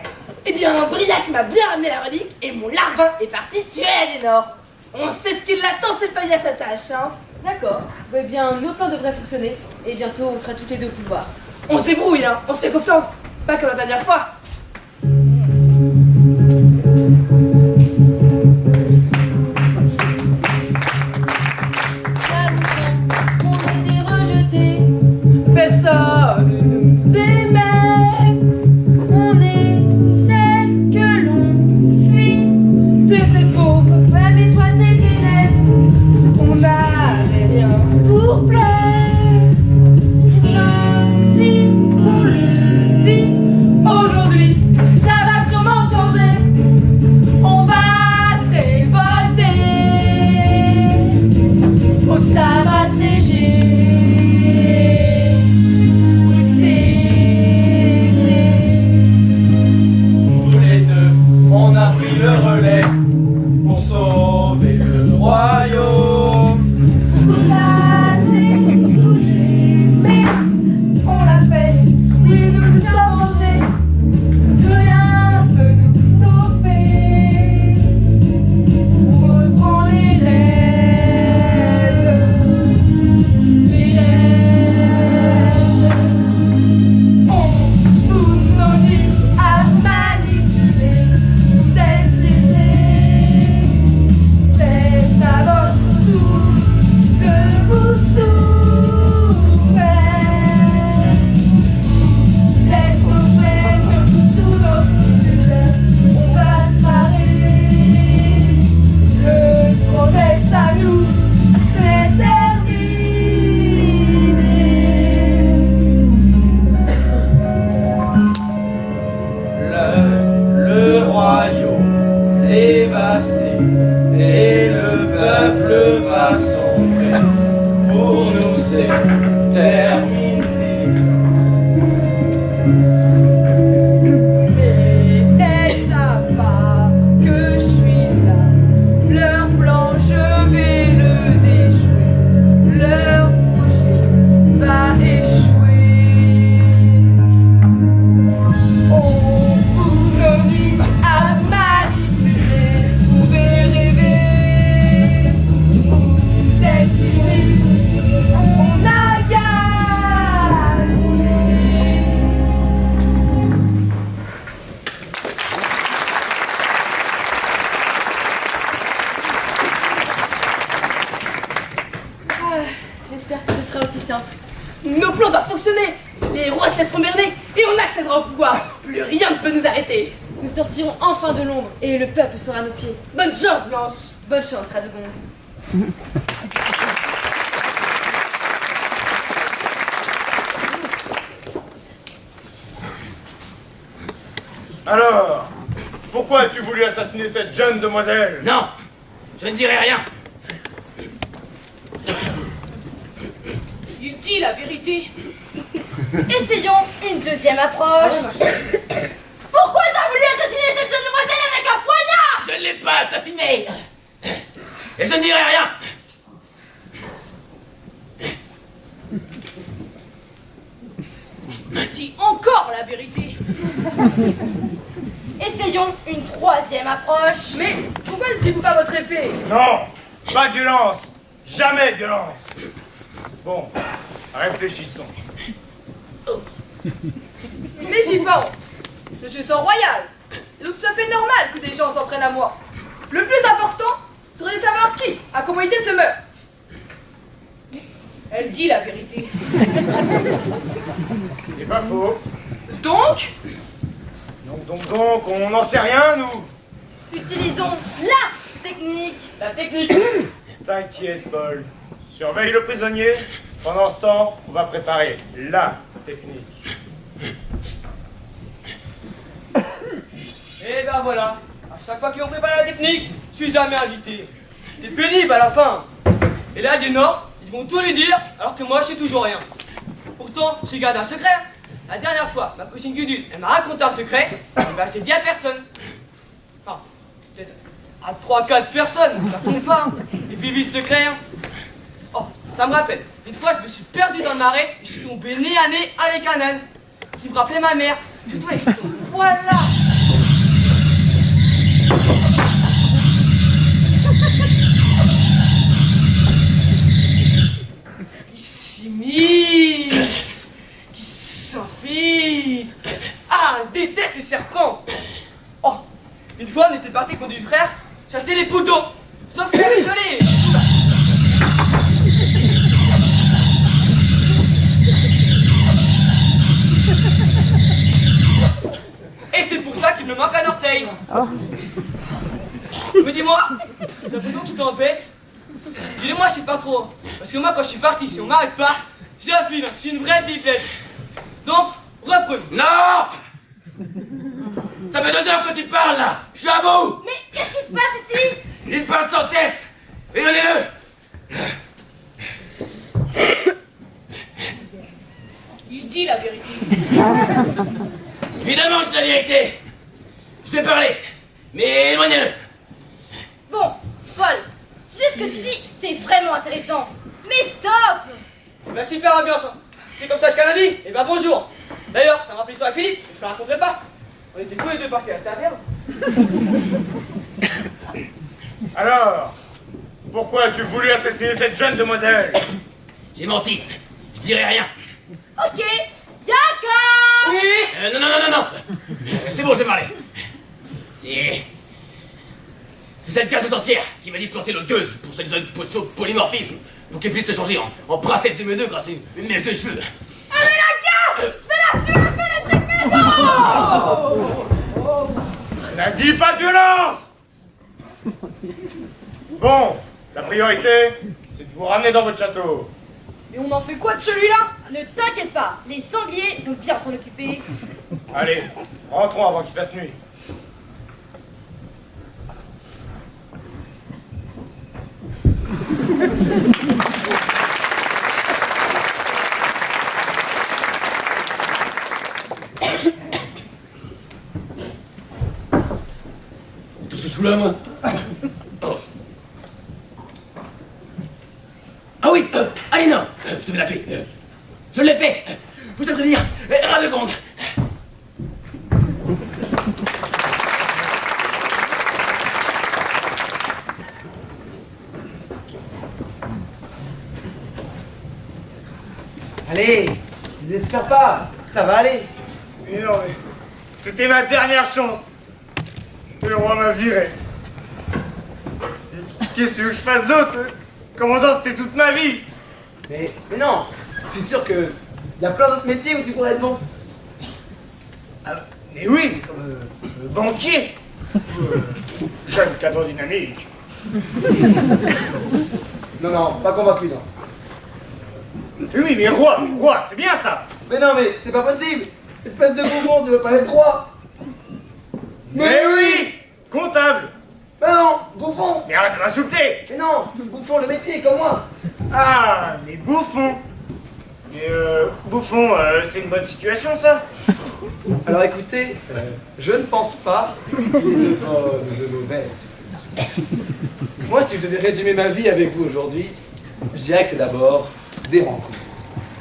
Eh bien, Briac m'a bien ramené la relique et mon larbin est parti tuer Aliénor. On sait ce qui l'attend, c'est pas à sa tâche, hein. D'accord. Eh bien, nos plans devraient fonctionner. Et bientôt, on sera toutes les deux au pouvoir. On se débrouille, hein. On se fait confiance. Pas comme la dernière fois. On était rejetés. Personne ne nous aimait. On est celles que l'on fuit. T'étais pauvre, Ouais, mais toi, t'étais laide. on n'avait rien. Pour plaire. C'est ainsi qu'on le vit. Aujourd'hui, ça va sûrement changer. On va se révolter. Oh, ça va saigner. Oui, c'est vrai. Tous les deux, on a pris le relais pour sauver le royaume. Vous allez nous aimer. On l'a fait. Oui, nous nous sommes rangés. Plus rien ne peut nous stopper. On reprend les rênes. Les rênes. On nous ennuie à manipuler. Vous êtes dirigés. C'est à votre tour de vous soumettre. C'est nos jouets de tous nos sujets. On va se marrer. Le trône est à nous. C'est terminé. Le royaume dévasté et le peuple va sombrer. Pour nous c'est terminé. Mais elles savent pas que je suis là. Leur plan, je vais le déjouer. Leur projet va échouer. On fout nos nuits à se manipuler. Vous pouvez rêver. Vous êtes finis. On a gagné. J'espère que ce sera aussi simple. Nos plans doivent fonctionner. Les rois se laisseront berner et on accédera au pouvoir. Plus rien ne peut nous arrêter. Nous sortirons enfin de l'ombre et le peuple sera à nos pieds. Bonne chance, Blanche. Bonne chance, Radegonde. Alors, pourquoi as-tu voulu assassiner cette jeune demoiselle? Non, je ne dirai rien. Il dit la vérité. Essayons une deuxième approche. Pourquoi t'as voulu assassiner cette jeune demoiselle avec un poignard? Je ne l'ai pas assassiné. Et je ne dirai rien. Dis encore la vérité. Essayons une troisième approche. Mais pourquoi ne dites-vous pas votre épée? Non, pas de violence, jamais de violence. Bon, réfléchissons. Mais j'y pense. Je suis sang royal. Et donc tout à fait normal que des gens s'en prennent à moi. Le plus important serait de savoir qui a commodité ce meurtre. Elle dit la vérité. C'est pas faux. Donc, Donc, on n'en sait rien, nous. utilisons la technique. La technique. T'inquiète, Paul. Surveille le prisonnier. Pendant ce temps, on va préparer la technique. Et ben voilà. À chaque fois qu'on prépare la technique, je suis jamais invité. C'est pénible à la fin. Et là, les Nord, ils vont tout lui dire, alors que moi, je sais toujours rien. Pourtant, j'ai gardé un secret. La dernière fois, ma cousine Gudule, elle m'a raconté un secret, et ben j'ai dit à personne. Enfin, peut-être à 3-4 personnes, ça compte pas. Et puis, le secret, hein. Oh, ça me rappelle. Une fois, je me suis perdu dans le marais et je suis tombé nez à nez avec un âne qui me rappelait ma mère. Je dois avec son poil là. Qui s'immisce, qui s'infiltre. Ah, je déteste les serpents. Oh, une fois, on était parti contre du frère chasser les poutons. Sauf que les gelés. Et c'est pour ça qu'il me manque un orteil. Mais dis-moi, j'ai l'impression que je t'embête. Dis-le-moi, je sais pas trop. Parce que moi, quand je suis parti, si on m'arrête pas, j'ai un fil, je suis une vraie pipette. Donc, reprenons. Non! Ça fait 2 heures que tu parles là! Je suis à bout! Mais qu'est-ce qui se passe ici? Il parle sans cesse! Et donnez-le! Il dit la vérité. Évidemment, c'est la vérité! Je vais parler! Mais éloignez-le! Bon, Paul, tu sais ce que tu dis, c'est vraiment intéressant. Mais stop! Bah super ambiance, hein. C'est comme ça que je dit. Et bah bonjour. D'ailleurs, ça me rappelle l'histoire avec Philippe, je te la raconterai pas. On était tous les deux partis à la taverne. Alors, pourquoi as-tu voulu assassiner cette jeune demoiselle? J'ai menti! Je dirai rien! Ok, d'accord! Oui. Non! C'est bon, je vais parler! C'est cette case sorcière qui m'a dit de planter le gueuse pour se une potion de polymorphisme pour qu'elle puisse se changer en princesse M2 grâce à une mèche de cheveux. Ah mais la casse! Je vais la tuer, je vais la triper! N'a dit pas de violence! Bon, la priorité, c'est de vous ramener dans votre château. Et on en fait quoi de celui-là? Ne t'inquiète pas, les sangliers vont bien s'en occuper. Allez, rentrons avant qu'il fasse nuit. Tout ce que je voulais à moi. Oh. Ah oui, allez non, je devais l'appeler. Je l'ai fait. Vous savez prévenir, Radegonde. Allez, désespère pas, ça va aller. Mais non, mais c'était ma dernière chance. Le roi m'a viré. Qu'est-ce que tu veux que je fasse d'autre? Commandant, c'était toute ma vie. Mais non, je suis sûr que y a plein d'autres métiers où tu pourrais être bon. Ah, mais oui, mais comme banquier. Jeune cadre dynamique. Non, pas convaincu, non. Oui, mais roi, c'est bien ça. Mais non, mais c'est pas possible. Espèce de bouffon, tu veux pas être roi? Mais oui, comptable. Mais non, bouffon. Mais arrête de m'insulter. Mais non, bouffon le métier, comme moi. Ah, mais bouffon. Mais bouffon, c'est une bonne situation ça. Alors écoutez, je ne pense pas qu'il est de bonnes ou de mauvaises situations. Moi, si je devais résumer ma vie avec vous aujourd'hui, je dirais que c'est d'abord des rencontres.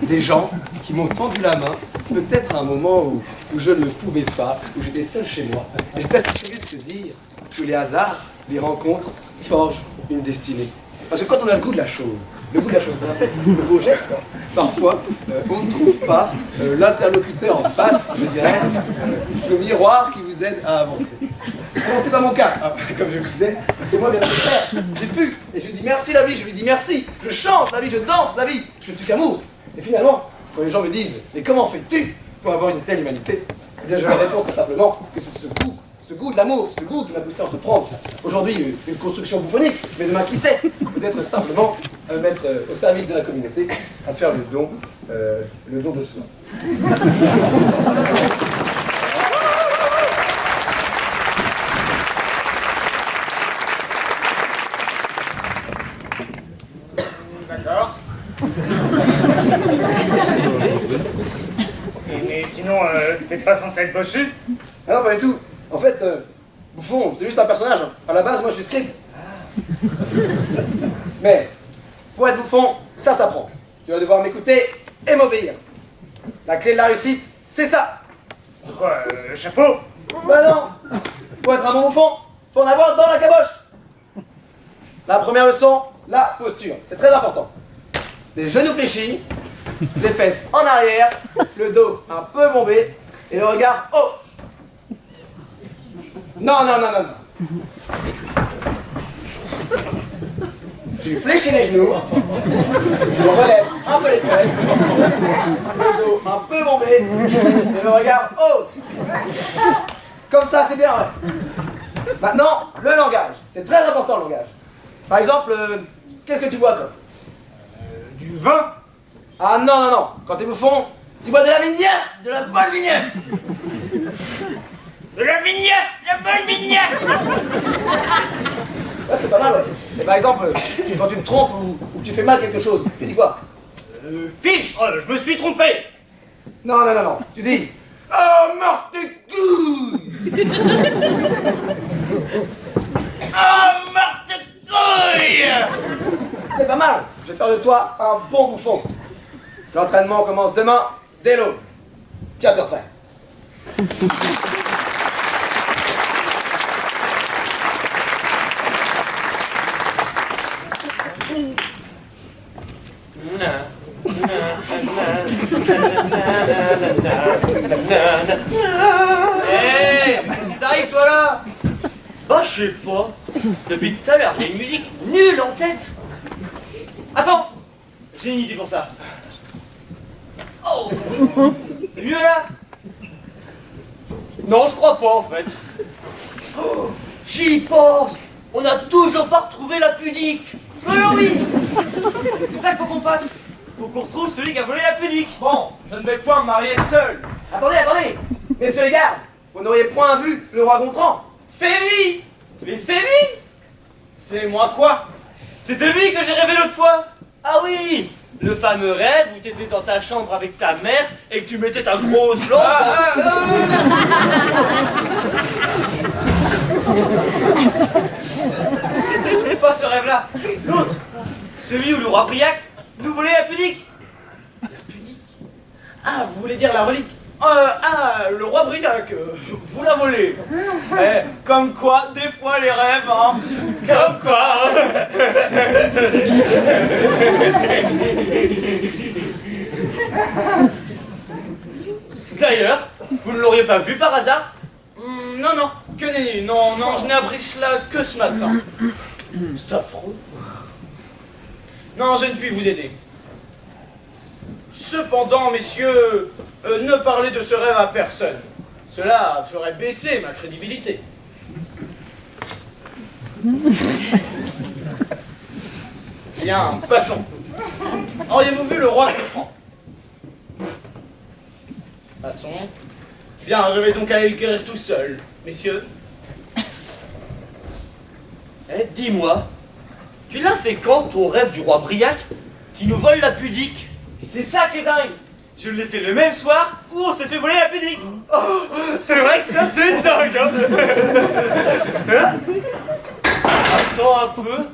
Des gens qui m'ont tendu la main, peut-être à un moment où je ne pouvais pas, où j'étais seul chez moi. Et c'est assez curieux de se dire que les hasards, les rencontres, forgent une destinée. Parce que quand on a le goût de la chose, en fait, le beau geste, parfois, on ne trouve pas l'interlocuteur en face, je dirais, le miroir qui vous aide à avancer. Bon, c'est pas mon cas, hein, comme je le disais, parce que moi, bien au contraire, j'ai pu, et je lui dis merci la vie, je lui dis merci, je chante la vie, je danse la vie, je ne suis qu'amour. Et finalement, quand les gens me disent, mais comment fais-tu pour avoir une telle humanité? Eh bien, je leur réponds très simplement que c'est ce goût de l'amour, ce goût qui m'a poussé à entreprendre aujourd'hui une construction bouffonique, mais demain qui sait, peut-être simplement mettre au service de la communauté, à faire le don de soi. D'accord. Mais sinon, t'es pas censé être bossu? Ah non, pas du tout. En fait, Bouffon, c'est juste un personnage. À la base, moi, je suis scribe. Mais, pour être bouffon, ça s'apprend. Tu vas devoir m'écouter et m'obéir. La clé de la réussite, c'est ça. Quoi, le chapeau? Bah non. Pour être un bon enfant, faut en avoir dans la caboche. La première leçon, la posture. C'est très important. Les genoux fléchis, les fesses en arrière, le dos un peu bombé et le regard haut. Non, non, non, non, non. Tu fléchis les genoux, tu relèves un peu les fesses, le dos un peu bombé et le regard haut. Comme ça, c'est bien vrai. Maintenant, le langage. C'est très important le langage. Par exemple, qu'est-ce que tu bois comme? Du vin? Ah non, non, non. Quand t'es bouffon, tu bois de la vignasse, de la bonne vignasse. De la vignasse! La bonne vignasse! Ouais, c'est pas mal, ouais. Et par exemple, quand tu te trompes ou que tu fais mal quelque chose, tu dis quoi? Fichtre, je me suis trompé! Non, non, non, non. Tu dis oh, morte couille. Oh, morte de couille! C'est pas mal. Je vais faire de toi un bon bouffon. L'entraînement commence demain, dès l'aube. Tiens-toi prêt. Hé, qu'est-ce qui t'arrive toi là? Bah je sais pas. Depuis tout à l'heure, j'ai une musique nulle en tête. Attends, j'ai une idée pour ça. Oh, c'est mieux là? Non, je crois pas en fait. Oh, j'y pense. On n'a toujours pas retrouvé la pudique. Alors oui. C'est ça qu'il faut qu'on fasse. Faut qu'on retrouve celui qui a volé la pudique. Bon, je ne vais point me marier seul. Attendez, attendez. Messieurs les gardes, vous n'auriez point vu le roi Gontran. C'est lui. Mais c'est lui. C'est moi quoi? C'est de lui que j'ai rêvé l'autre fois. Ah oui, le fameux rêve où tu étais dans ta chambre avec ta mère et que tu mettais ta grosse lance. C'était pas ce rêve-là. L'autre, celui où le roi Briac nous volait la pudique. La pudique? Ah, vous voulez dire la relique? Le roi Briac, vous la volez. Comme quoi, des fois les rêves, hein. Comme quoi. D'ailleurs, vous ne l'auriez pas vu par hasard? Non, non, que nenni, non, non, je n'ai appris cela que ce matin. C'est affreux. Non, je ne puis vous aider. Cependant, messieurs, ne parlez de ce rêve à personne. Cela ferait baisser ma crédibilité. Bien, passons. Auriez-vous vu le roi Gontran? Passons. Bien, je vais donc aller le guérir tout seul, messieurs. Eh, dis-moi, tu l'as fait quand ton rêve du roi Briac qui nous vole la pudique? Et c'est ça qui est dingue. Je l'ai fait le même soir où on s'est fait voler la pudique. Oh, c'est vrai que ça c'est dingue, hein. Hein? Attends un peu.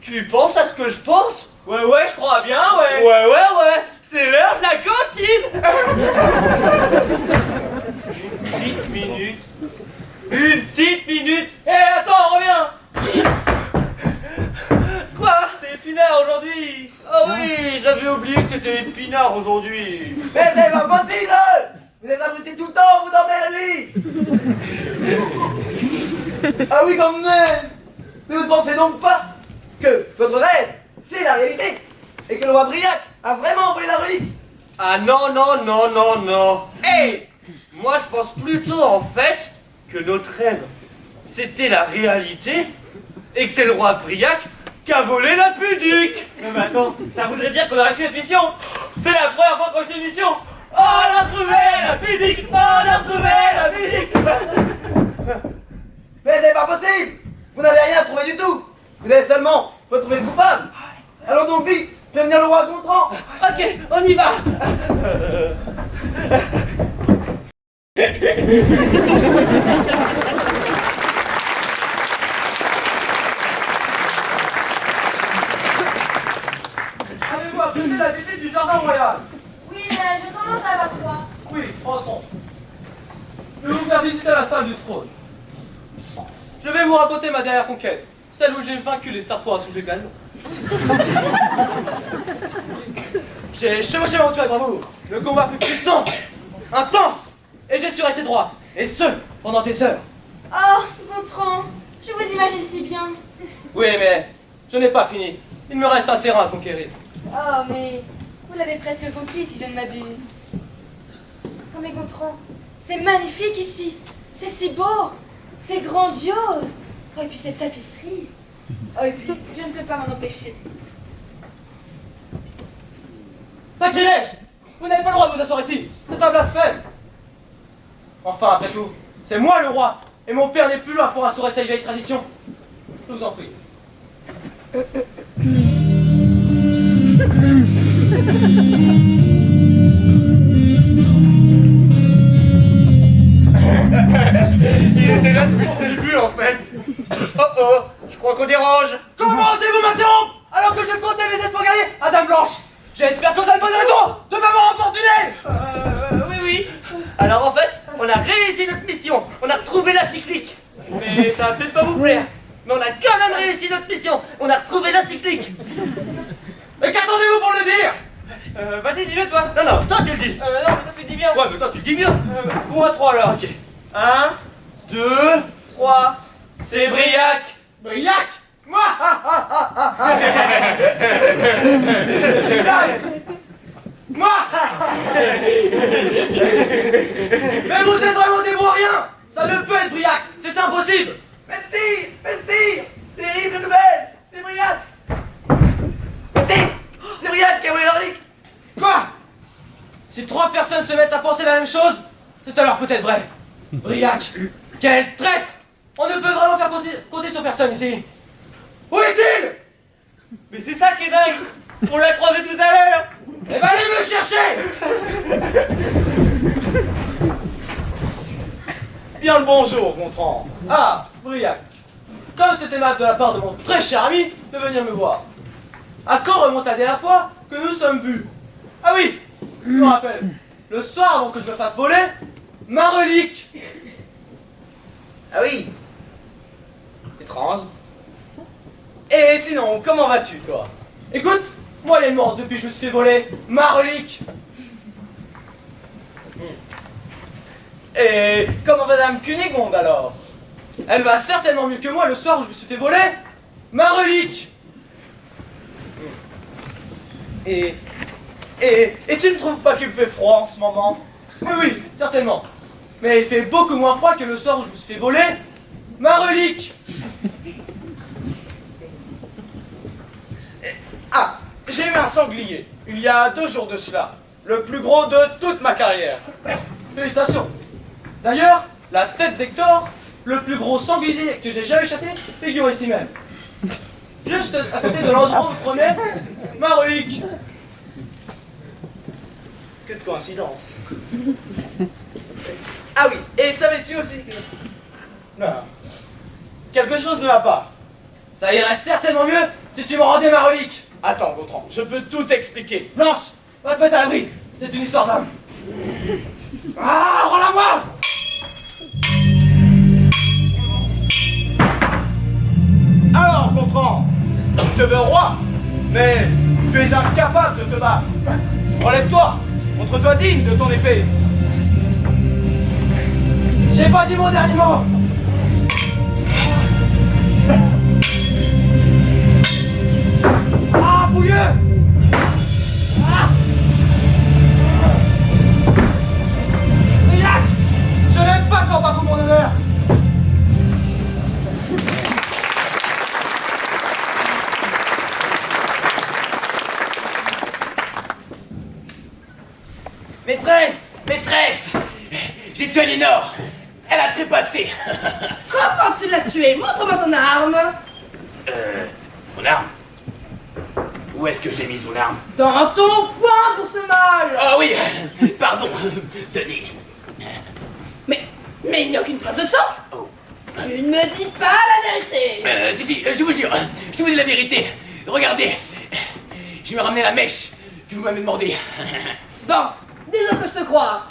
Tu penses à ce que je pense? Ouais, ouais, je crois bien, ouais. Ouais, ouais, ouais. C'est l'heure de la cantine. Une petite minute. Une petite minute. Hé, attends, reviens. Quoi? C'est épinard aujourd'hui. Ah oui, j'avais oublié que c'était épinard aujourd'hui. Mais c'est pas possible. Vous êtes abrutis tout le temps, vous dormez la nuit. Ah oui, quand même. Mais vous ne pensez donc pas que votre rêve, c'est la réalité et que le roi Briac a vraiment envoyé la relique? Ah non, non, non, non, non. Hey, moi je pense plutôt en fait que notre rêve, c'était la réalité et que c'est le roi Briac qui a volé la pudique. Mais attends, ça voudrait dire qu'on a réussi cette mission. C'est la première fois qu'on fait une mission. Oh, on a trouvé la pudique. Oh, on a trouvé la pudique. Mais c'est pas possible. Vous n'avez rien trouvé du tout. Vous avez seulement retrouvé le coupable. Allons donc vite prévenir le roi Gontran. Ok, on y va. Avez-vous apprécié la visite la salle du trône. Je vais vous raconter ma dernière conquête, celle où j'ai vaincu les Sartois sous les galons. J'ai chevauché mon tueur avec bravoure. Le combat fut puissant, intense, et j'ai su rester droit, et ce, pendant des heures. Oh, Gontran, je vous imagine si bien. Oui, mais je n'ai pas fini. Il me reste un terrain à conquérir. Oh, mais vous l'avez presque conquis si je ne m'abuse. Oh, mais Gontran, c'est magnifique ici. C'est si beau. C'est grandiose. Oh, et puis cette tapisserie. Oh, et puis je ne peux pas m'en empêcher. Sacrilège! Vous n'avez pas le droit de vous asseoir ici. C'est un blasphème. Enfin, après tout, c'est moi le roi. Et mon père n'est plus là pour assurer cette vieille tradition. Je vous en prie. Il était là depuis le début en fait. Oh oh, je crois qu'on dérange. Comment osez-vous m'interrompre alors que je comptais les espoirs gagnés à Dame Blanche? J'espère que vous avez bonne raison de m'avoir importuné. Oui. Alors en fait, on a réussi notre mission. On a retrouvé la cyclique. Mais ça va peut-être pas vous plaire. Mais on a quand même réussi notre mission. On a retrouvé la cyclique. Mais qu'attendez-vous pour le dire? Vas-y, dis-le toi. Non, toi tu le dis. Non, mais toi tu le dis bien. Ouais, mais toi tu le dis mieux. Pour à 3 alors. Ok. 1, 2, 3. C'est Briac. Briac? Moi. Moi. Mais vous êtes vraiment des rien. Ça ne peut être Briac. C'est impossible. Merci. Terrible nouvelle. C'est Briac. Merci. C'est Briac qui a volé la relique. Quoi? Si 3 personnes se mettent à penser la même chose, c'est alors peut-être vrai. Briac, quelle traite! On ne peut vraiment faire compter sur personne ici. Où est-il? Mais c'est ça qui est dingue. On l'a croisé tout à l'heure. Eh ben allez me chercher. Bien le bonjour, Gontran. Ah, Briac. Comme c'est aimable de la part de mon très cher ami de venir me voir. À quand remonte la dernière fois que nous sommes vus? Ah oui, je me rappelle. Le soir avant que je me fasse voler, ma relique. Ah oui. Étrange. Et sinon, comment vas-tu, toi? Écoute, moi elle est morte depuis que je me suis fait voler ma relique. Et comment Madame Cunégonde alors? Elle va certainement mieux que moi le soir où je me suis fait voler ma relique. Et tu ne trouves pas qu'il fait froid en ce moment? Oui, certainement. Mais il fait beaucoup moins froid que le soir où je me suis fait voler ma relique. Ah, j'ai eu un sanglier, il y a 2 jours de cela. Le plus gros de toute ma carrière. Félicitations. D'ailleurs, la tête d'Hector, le plus gros sanglier que j'ai jamais chassé, figure ici même. Juste à côté de l'endroit où je prenais ma relique. Que de coïncidence. Ah oui, et savais-tu aussi que... Non. Quelque chose ne va pas. Ça irait certainement mieux si tu me rendais ma relique. Attends, Gontran, je peux tout expliquer. Blanche, va te mettre à l'abri. C'est une histoire d'homme. Ah, rends-la-moi! Alors, Gontran, tu te veux roi, mais tu es incapable de te battre. Relève-toi, montre-toi digne de ton épée. J'ai pas dit mon dernier mot. Ah, bouilleux! Ah! Briac! Je n'aime pas quand on bafoue mon honneur. Maîtresse! J'ai tué Lénore! Elle a trépassé! Comment tu l'as tué? Montre-moi ton arme. Mon arme? Où est-ce que j'ai mis mon arme? Dans ton poing pour ce mal. Oh oui! Pardon! Tenez! Mais il n'y a aucune trace de sang. Oh. Tu ne me dis pas la vérité. Si, je vous jure, je te vous dis la vérité. Regardez, je me ramené la mèche que vous m'avez demandé. Bon, disons que je te crois.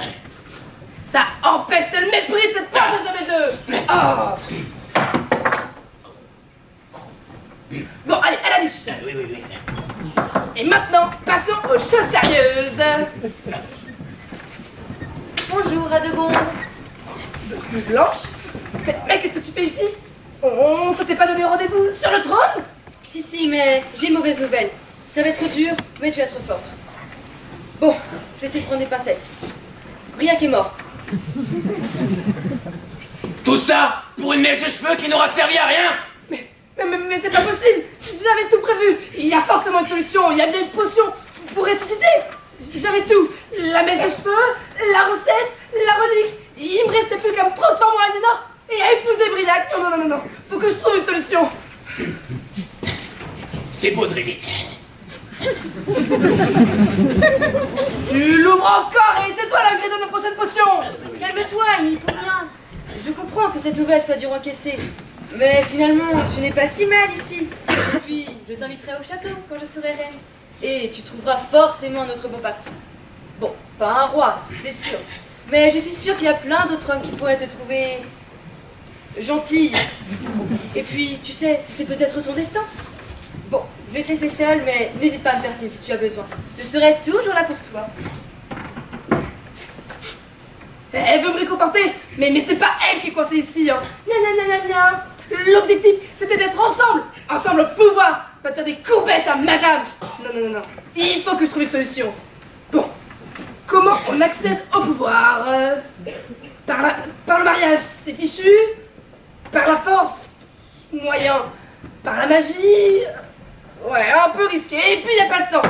Ça empeste le mépris de cette princesse de mes deux. Oh. Bon, allez, à la niche. Oui. Et maintenant, passons aux choses sérieuses. Bonjour, Radegonde. Blanche? Mais qu'est-ce que tu fais ici? On s'était pas donné rendez-vous sur le trône? Si, mais j'ai une mauvaise nouvelle. Ça va être dur, mais tu vas être forte. Bon, je vais essayer de prendre des pincettes. Briac est mort. Tout ça pour une mèche de cheveux qui n'aura servi à rien. Mais c'est pas possible. J'avais tout prévu. Il y a forcément une solution. Il y a bien une potion pour ressusciter. J'avais tout. La mèche de cheveux, la recette, la relique. Il me restait plus qu'à me transformer en Aliénor et à épouser Briac. Non. Faut que je trouve une solution. C'est beau de rêver. Tu l'ouvres encore et c'est toi l'ingrédient de ma prochaine potion. Calme-toi, Amy, pour rien. Je comprends que cette nouvelle soit dure à encaisser. Mais finalement, tu n'es pas si mal ici. Et puis, je t'inviterai au château quand je serai reine. Et tu trouveras forcément notre beau parti. Bon, pas un roi, c'est sûr. Mais je suis sûre qu'il y a plein d'autres hommes qui pourraient te trouver... gentille. Et puis, tu sais, c'était peut-être ton destin. Bon, je vais te laisser seule, mais n'hésite pas à me faire signe si tu as besoin. Je serai toujours là pour toi. Elle veut me réconforter, mais c'est pas elle qui est coincée ici, hein. Gna. L'objectif, c'était d'être ensemble au pouvoir, pas de faire des courbettes à madame. Non. Il faut que je trouve une solution. Bon, comment on accède au pouvoir? Par le mariage, c'est fichu. Par la force, moyen. Par la magie, ouais, un peu risqué. Et puis y a pas le temps.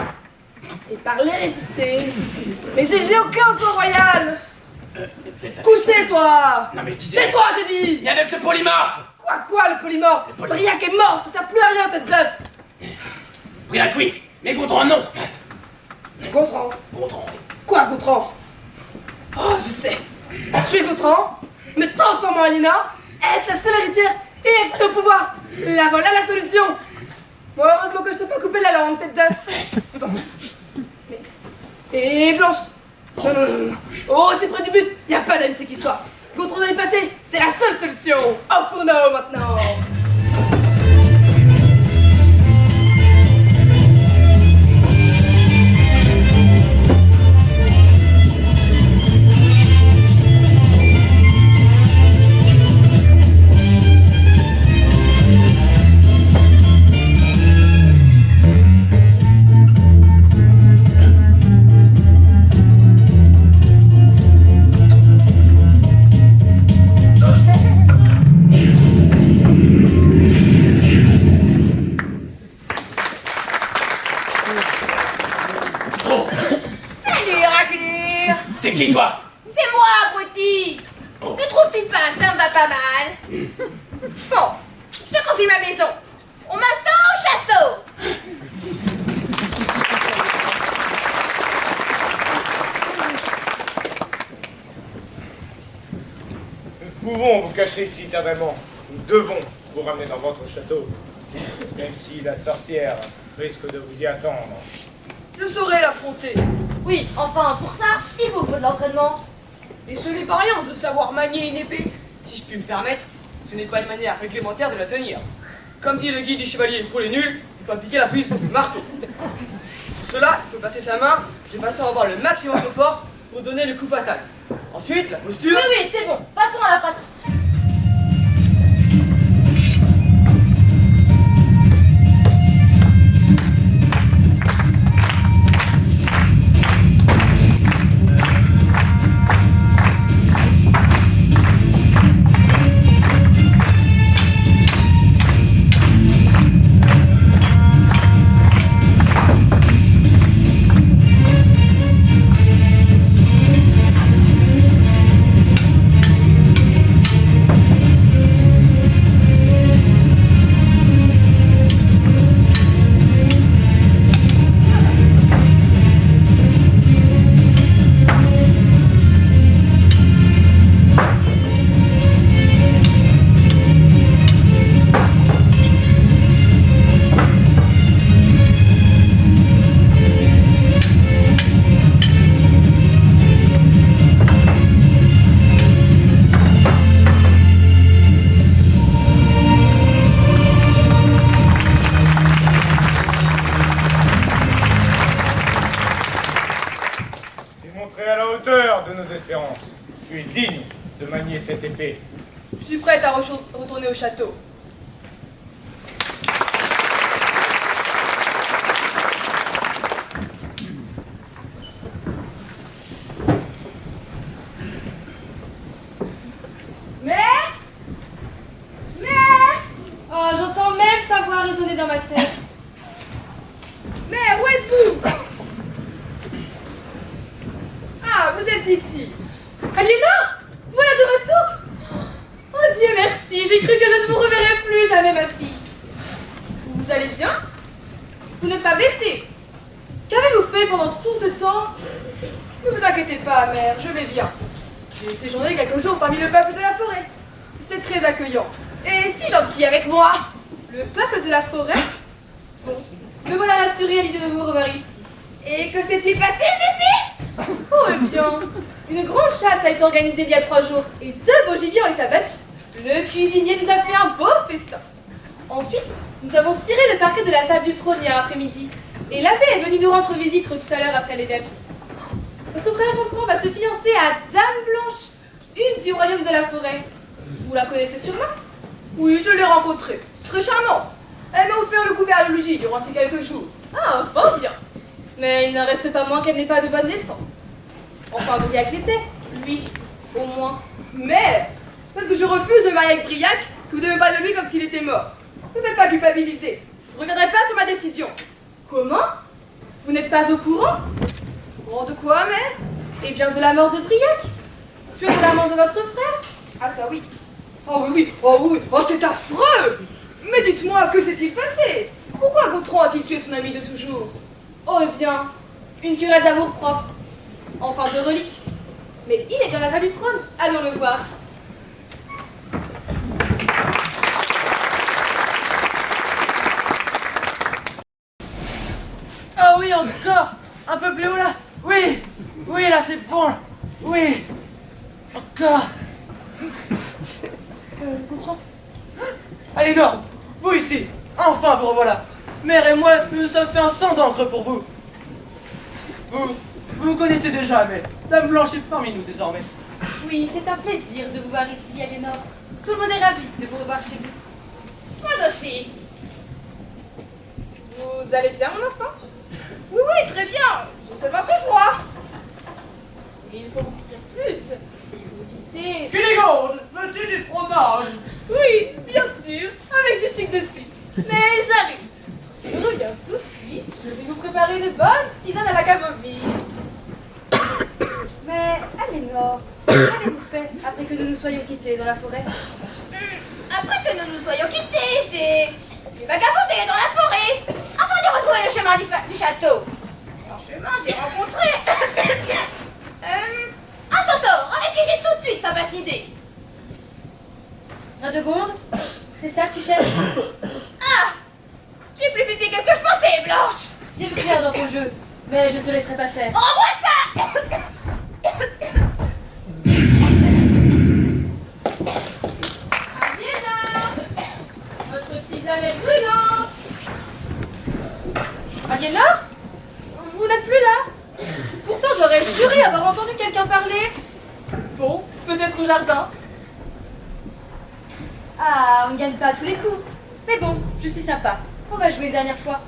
Et par l'hérédité. Mais j'ai aucun sang royal. Couchez, toi. Non mais je disais... C'est toi, j'ai dit. Et avec le polymorphe. Quoi, le polymorphe? Briac est mort, ça sert plus à rien, tête d'œuf. Briac, oui, mais Gontran, non. Gontran? Quoi, Gontran? Oh, je sais. Je suis Gontran, me transformer en Aliénor, être la seule héritière et accéder au pouvoir. La voilà la solution. Bon, heureusement que je t'ai pas coupé la langue, tête d'œuf. Bon. Et Blanche? Non. Oh, c'est près du but, y a pas d'amitié qui soit. Gontran est passé, c'est la seule solution. Au fourneau maintenant. C'est qui, toi? C'est moi, abruti. Ne trouves-tu pas que ça me va pas mal? Bon, je te confie ma maison. On m'attend au château. Nous pouvons vous cacher ici éternellement. Nous devons vous ramener dans votre château. Même si la sorcière risque de vous y attendre. Je saurai l'affronter. Oui, enfin, pour ça, il vous faut de l'entraînement. Et ce n'est pas rien de savoir manier une épée. Si je puis me permettre, ce n'est pas une manière réglementaire de la tenir. Comme dit le guide du chevalier pour les nuls, il faut appliquer la prise du marteau. Pour cela, il faut passer sa main de façon à avoir le maximum de force pour donner le coup fatal. Ensuite, la posture... Oui, c'est bon. Passons à la pratique. de nos espérances. Tu es digne de manier cette épée. Je suis prête à retourner au château. Oh, j'entends même sa voix résonner dans ma tête. Mère, où êtes-vous? Ah, vous êtes ici. Aliénor, voilà de retour. Oh Dieu merci, j'ai cru que je ne vous reverrai plus jamais, ma fille. Vous allez bien? Vous n'êtes pas blessée? Qu'avez-vous fait pendant tout ce temps? Ne vous inquiétez pas, mère, je vais bien. J'ai séjourné quelques jours parmi le peuple de la forêt. C'était très accueillant. Et si gentil avec moi. Le peuple de la forêt? Bon, me voilà rassurée à l'idée de vous revoir ici. Et que s'est-il passé ici? Oh, eh bien, une grande chasse a été organisée il y a 3 jours et 2 beaux gibiers ont été abattus. Le cuisinier nous a fait un beau festin. Ensuite, nous avons ciré le parquet de la salle du trône hier après-midi. Et l'abbé est venu nous rendre visite tout à l'heure après les vêpres. Votre frère Gontran va se fiancer à Dame Blanche, une du royaume de la forêt. Vous la connaissez sûrement? Oui, je l'ai rencontrée. Très charmante. Elle m'a offert le couvert de logis durant ces quelques jours. Ah, fort bien. Mais il n'en reste pas moins qu'elle n'est pas de bonne naissance. Enfin, Briac l'était. Lui, au moins. Mais, parce que je refuse de marier avec Briac, que vous devez parler de lui comme s'il était mort. Ne faites pas culpabiliser. Vous ne reviendrez pas sur ma décision. Comment? Vous n'êtes pas au courant? Au courant de quoi, mère? Eh bien, de la mort de Briac. Tuer de la mort de votre frère? Ah, ça oui. Oh oui, oh c'est affreux! Mais dites-moi, que s'est-il passé? Pourquoi Gontran a-t-il tué son ami de toujours? Oh, eh bien, une querelle d'amour propre. Enfin, de relique. Mais il est dans la salle du trône, allons le voir. Ah oui, encore. Un peu plus haut là. Oui, oui, là c'est bon. Oui, encore. Gontran? Aliénor, vous ici, enfin vous revoilà. Mère et moi, nous nous sommes fait un sang d'encre pour vous. Vous connaissez déjà, mais Dame Blanche est parmi nous désormais. Oui, c'est un plaisir de vous voir ici, Aliénor. Tout le monde est ravi de vous revoir chez vous. Moi aussi. Vous allez bien, mon enfant? Oui, oui, très bien. J'ai seulement pris froid. Il faut vous couvrir plus. Évitez... Cunégonde, veux-tu du fromage? Oui, bien sûr, avec du sucre dessus. Mais j'arrive. Je reviens tout de suite. Je vais vous préparer une bonne tisane à la camomille. Mais, Aliénor, qu'avez-vous fait après que nous nous soyons quittés dans la forêt? Après que nous nous soyons quittés, j'ai vagabondé dans la forêt afin de retrouver le chemin du château. En chemin, j'ai rencontré un centaure avec qui j'ai tout de suite sympathisé. Radegonde, c'est ça que tu cherches? Ah, tu es plus futé que ce que je pensais, Blanche. J'ai vu clair dans ton jeu, mais je ne te laisserai pas faire. Rends-moi ça. Aliénor, votre tisane est brûlante. Aliénor, vous n'êtes plus là? Pourtant, j'aurais juré avoir entendu quelqu'un parler. Bon, peut-être au jardin. Ah, on ne gagne pas à tous les coups. Mais bon, je suis sympa. On va jouer une dernière fois.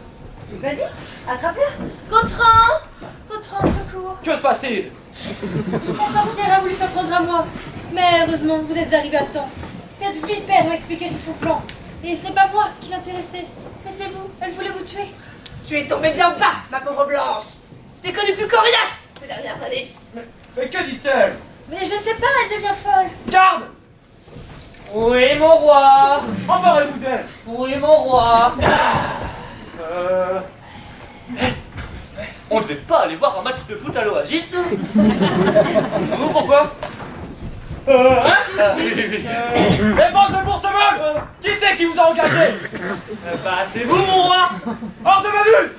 Vas-y, attrape-la. Gontran! Gontran, secours! Que se passe-t-il? La sorcière a voulu s'en prendre à moi. Mais heureusement, vous êtes arrivé à temps. Cette vipère m'a expliqué tout son plan. Et ce n'est pas moi qui l'intéressais, mais c'est vous. Elle voulait vous tuer. Tu es tombée bien bas, ma pauvre Blanche. Je t'ai connue plus coriace ces dernières années. Mais que dit-elle? Mais je ne sais pas, elle devient folle. Garde! Oui, mon roi. Emparez-vous d'elle. Oui, mon roi. On ne devait pas aller voir un match de foot à l'Oasis, nous? Vous, pourquoi? Les bandes de boursemeules! Qui c'est qui vous a engagé? Bah, c'est vous, mon roi. Hors de ma vue!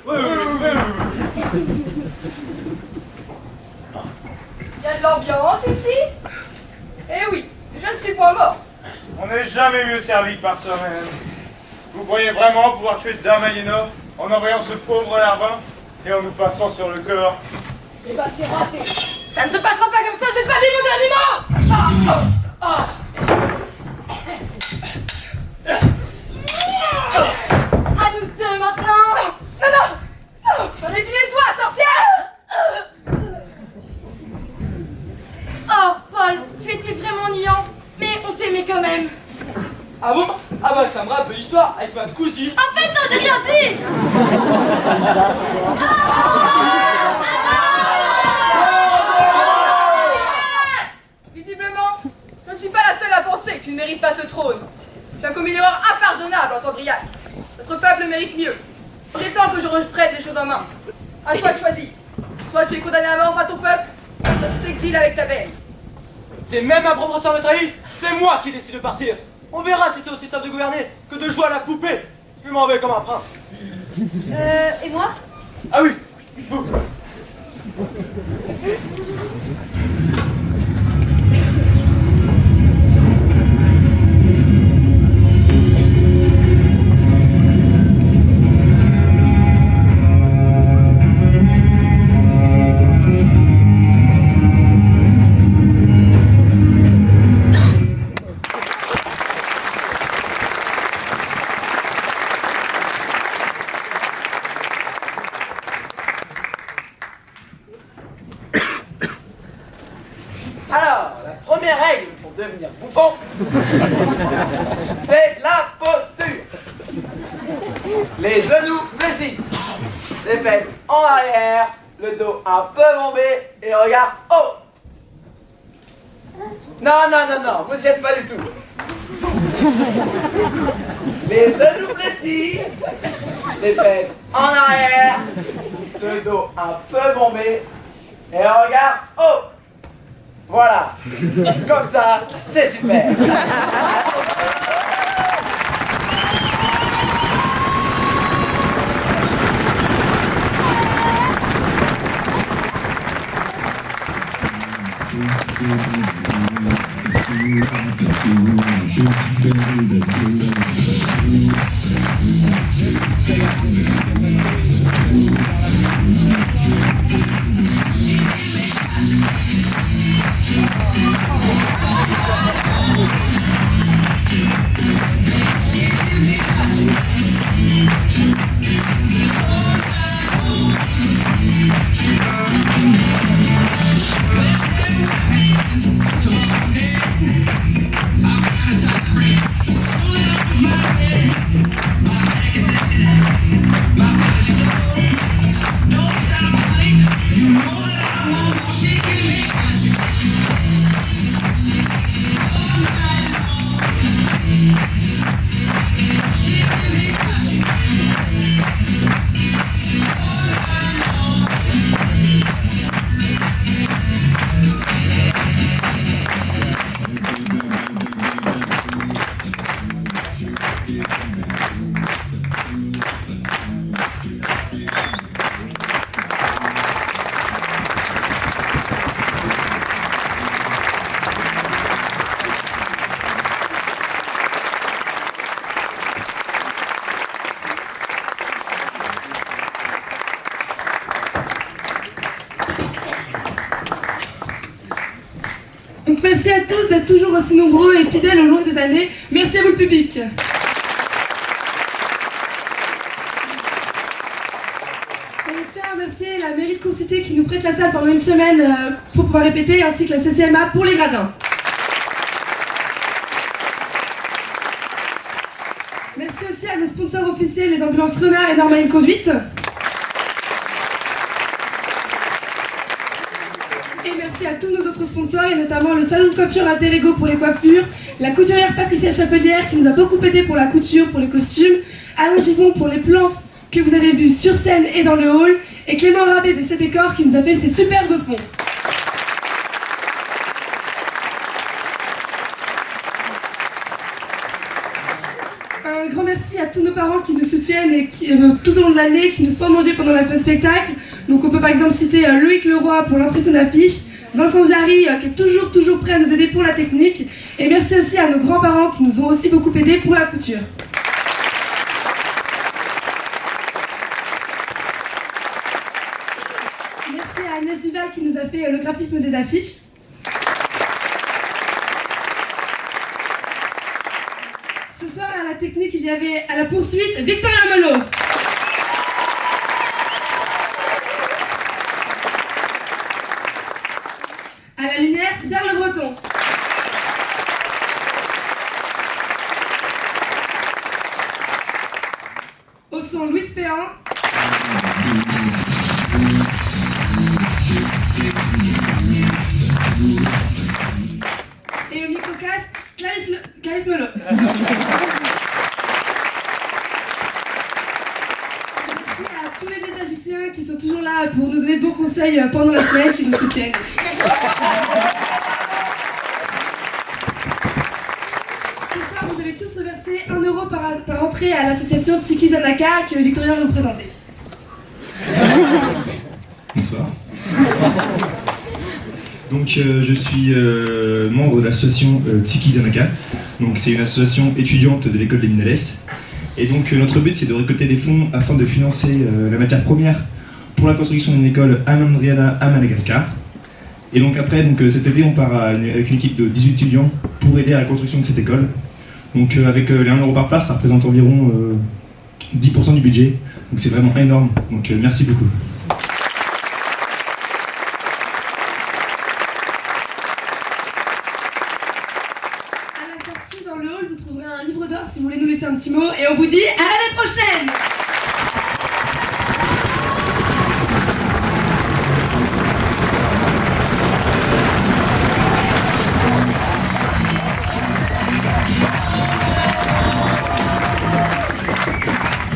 Il y a de l'ambiance ici? Eh oui, je ne suis pas mort. On n'est jamais mieux servi que par soi-même. Vous croyez vraiment pouvoir tuer Dame Aliénor en envoyant ce pauvre larbin et en nous passant sur le corps? Eh ben c'est raté. Ça ne se passera pas comme ça, je n'ai pas dit mon dernier mot. À nous deux maintenant. Non. J'en ai fini de toi, sorcière. Oh, Paul, tu étais vraiment ennuyant, mais on t'aimait quand même. Ah bon? Ah bah ça me rappelle l'histoire avec ma cousine. En fait, non, j'ai rien dit. Visiblement, je ne suis pas la seule à penser que tu ne mérites pas ce trône. Tu as commis une erreur impardonnable en tant Briac. Notre peuple mérite mieux. Il est temps que je reprenne les choses en main. À toi de choisir. Soit tu es condamné à mort par ton peuple, soit tu t'exiles avec ta bête. C'est même ma propre sœur de trahi. C'est moi qui décide de partir. On verra si c'est aussi simple de gouverner que de jouer à la poupée. Je m'en vais comme un prince. Et moi? Ah oui, vous. Alors, la première règle pour devenir bouffon, c'est la posture. Les genoux fléchis, les fesses en arrière, le dos un peu bombé et le regard haut. Non, vous n'y êtes pas du tout. Les genoux fléchis, les fesses en arrière, le dos un peu bombé et le regard haut. Voilà, comme ça, c'est super. Donc merci à tous d'être toujours aussi nombreux et fidèles au long des années. Merci à vous le public. Et je tiens à remercier la mairie de Courcité qui nous prête la salle pendant une semaine pour pouvoir répéter, ainsi que la CCMA pour les gradins. Merci aussi à nos sponsors officiels, les ambulances Renard et Normale Conduite. Et merci à tous nos autres sponsors, et notamment le salon de coiffure Alterego pour les coiffures, la couturière Patricia Chapelière qui nous a beaucoup aidé pour la couture, pour les costumes, Alain Givon pour les plantes que vous avez vues sur scène et dans le hall, et Clément Rabet de C-Décor qui nous a fait ces superbes fonds. Un grand merci à tous nos parents qui nous soutiennent et qui, tout au long de l'année, qui nous font manger pendant la semaine spectacle. Donc on peut par exemple citer Loïc Leroy pour l'impression d'affiches, Vincent Jarry qui est toujours prêt à nous aider pour la technique, et merci aussi à nos grands-parents qui nous ont aussi beaucoup aidés pour la couture. Merci à Agnès Duval qui nous a fait fait le graphisme des affiches. Ce soir, à la technique, il y avait à la poursuite Victoria Melot. À la lumière, Pierre Le Breton. Au son, Louis Péan. Et au microcasque, Clarisse Melot. Merci à tous les désagiciens qui sont toujours là pour nous donner de bons conseils pendant la semaine, qui nous soutiennent. Ce soir, vous devez tous reverser 1 euro par entrée à l'association Tsiki Zanaka que Victoria va nous présenter. Bonsoir. Donc je suis membre de l'association Tsiki Zanaka. Donc c'est une association étudiante de l'école des Minales. Et donc notre but c'est de récolter des fonds afin de financer la matière première pour la construction d'une école à Mandriana à Madagascar. Et donc après, cet été on part avec une équipe de 18 étudiants pour aider à la construction de cette école. Donc avec les 1 euro par place, ça représente environ 10% du budget. Donc c'est vraiment énorme. Donc merci beaucoup. À la sortie dans le hall, vous trouverez un livre d'or si vous voulez nous laisser un petit mot. Et on vous dit à l'année prochaine!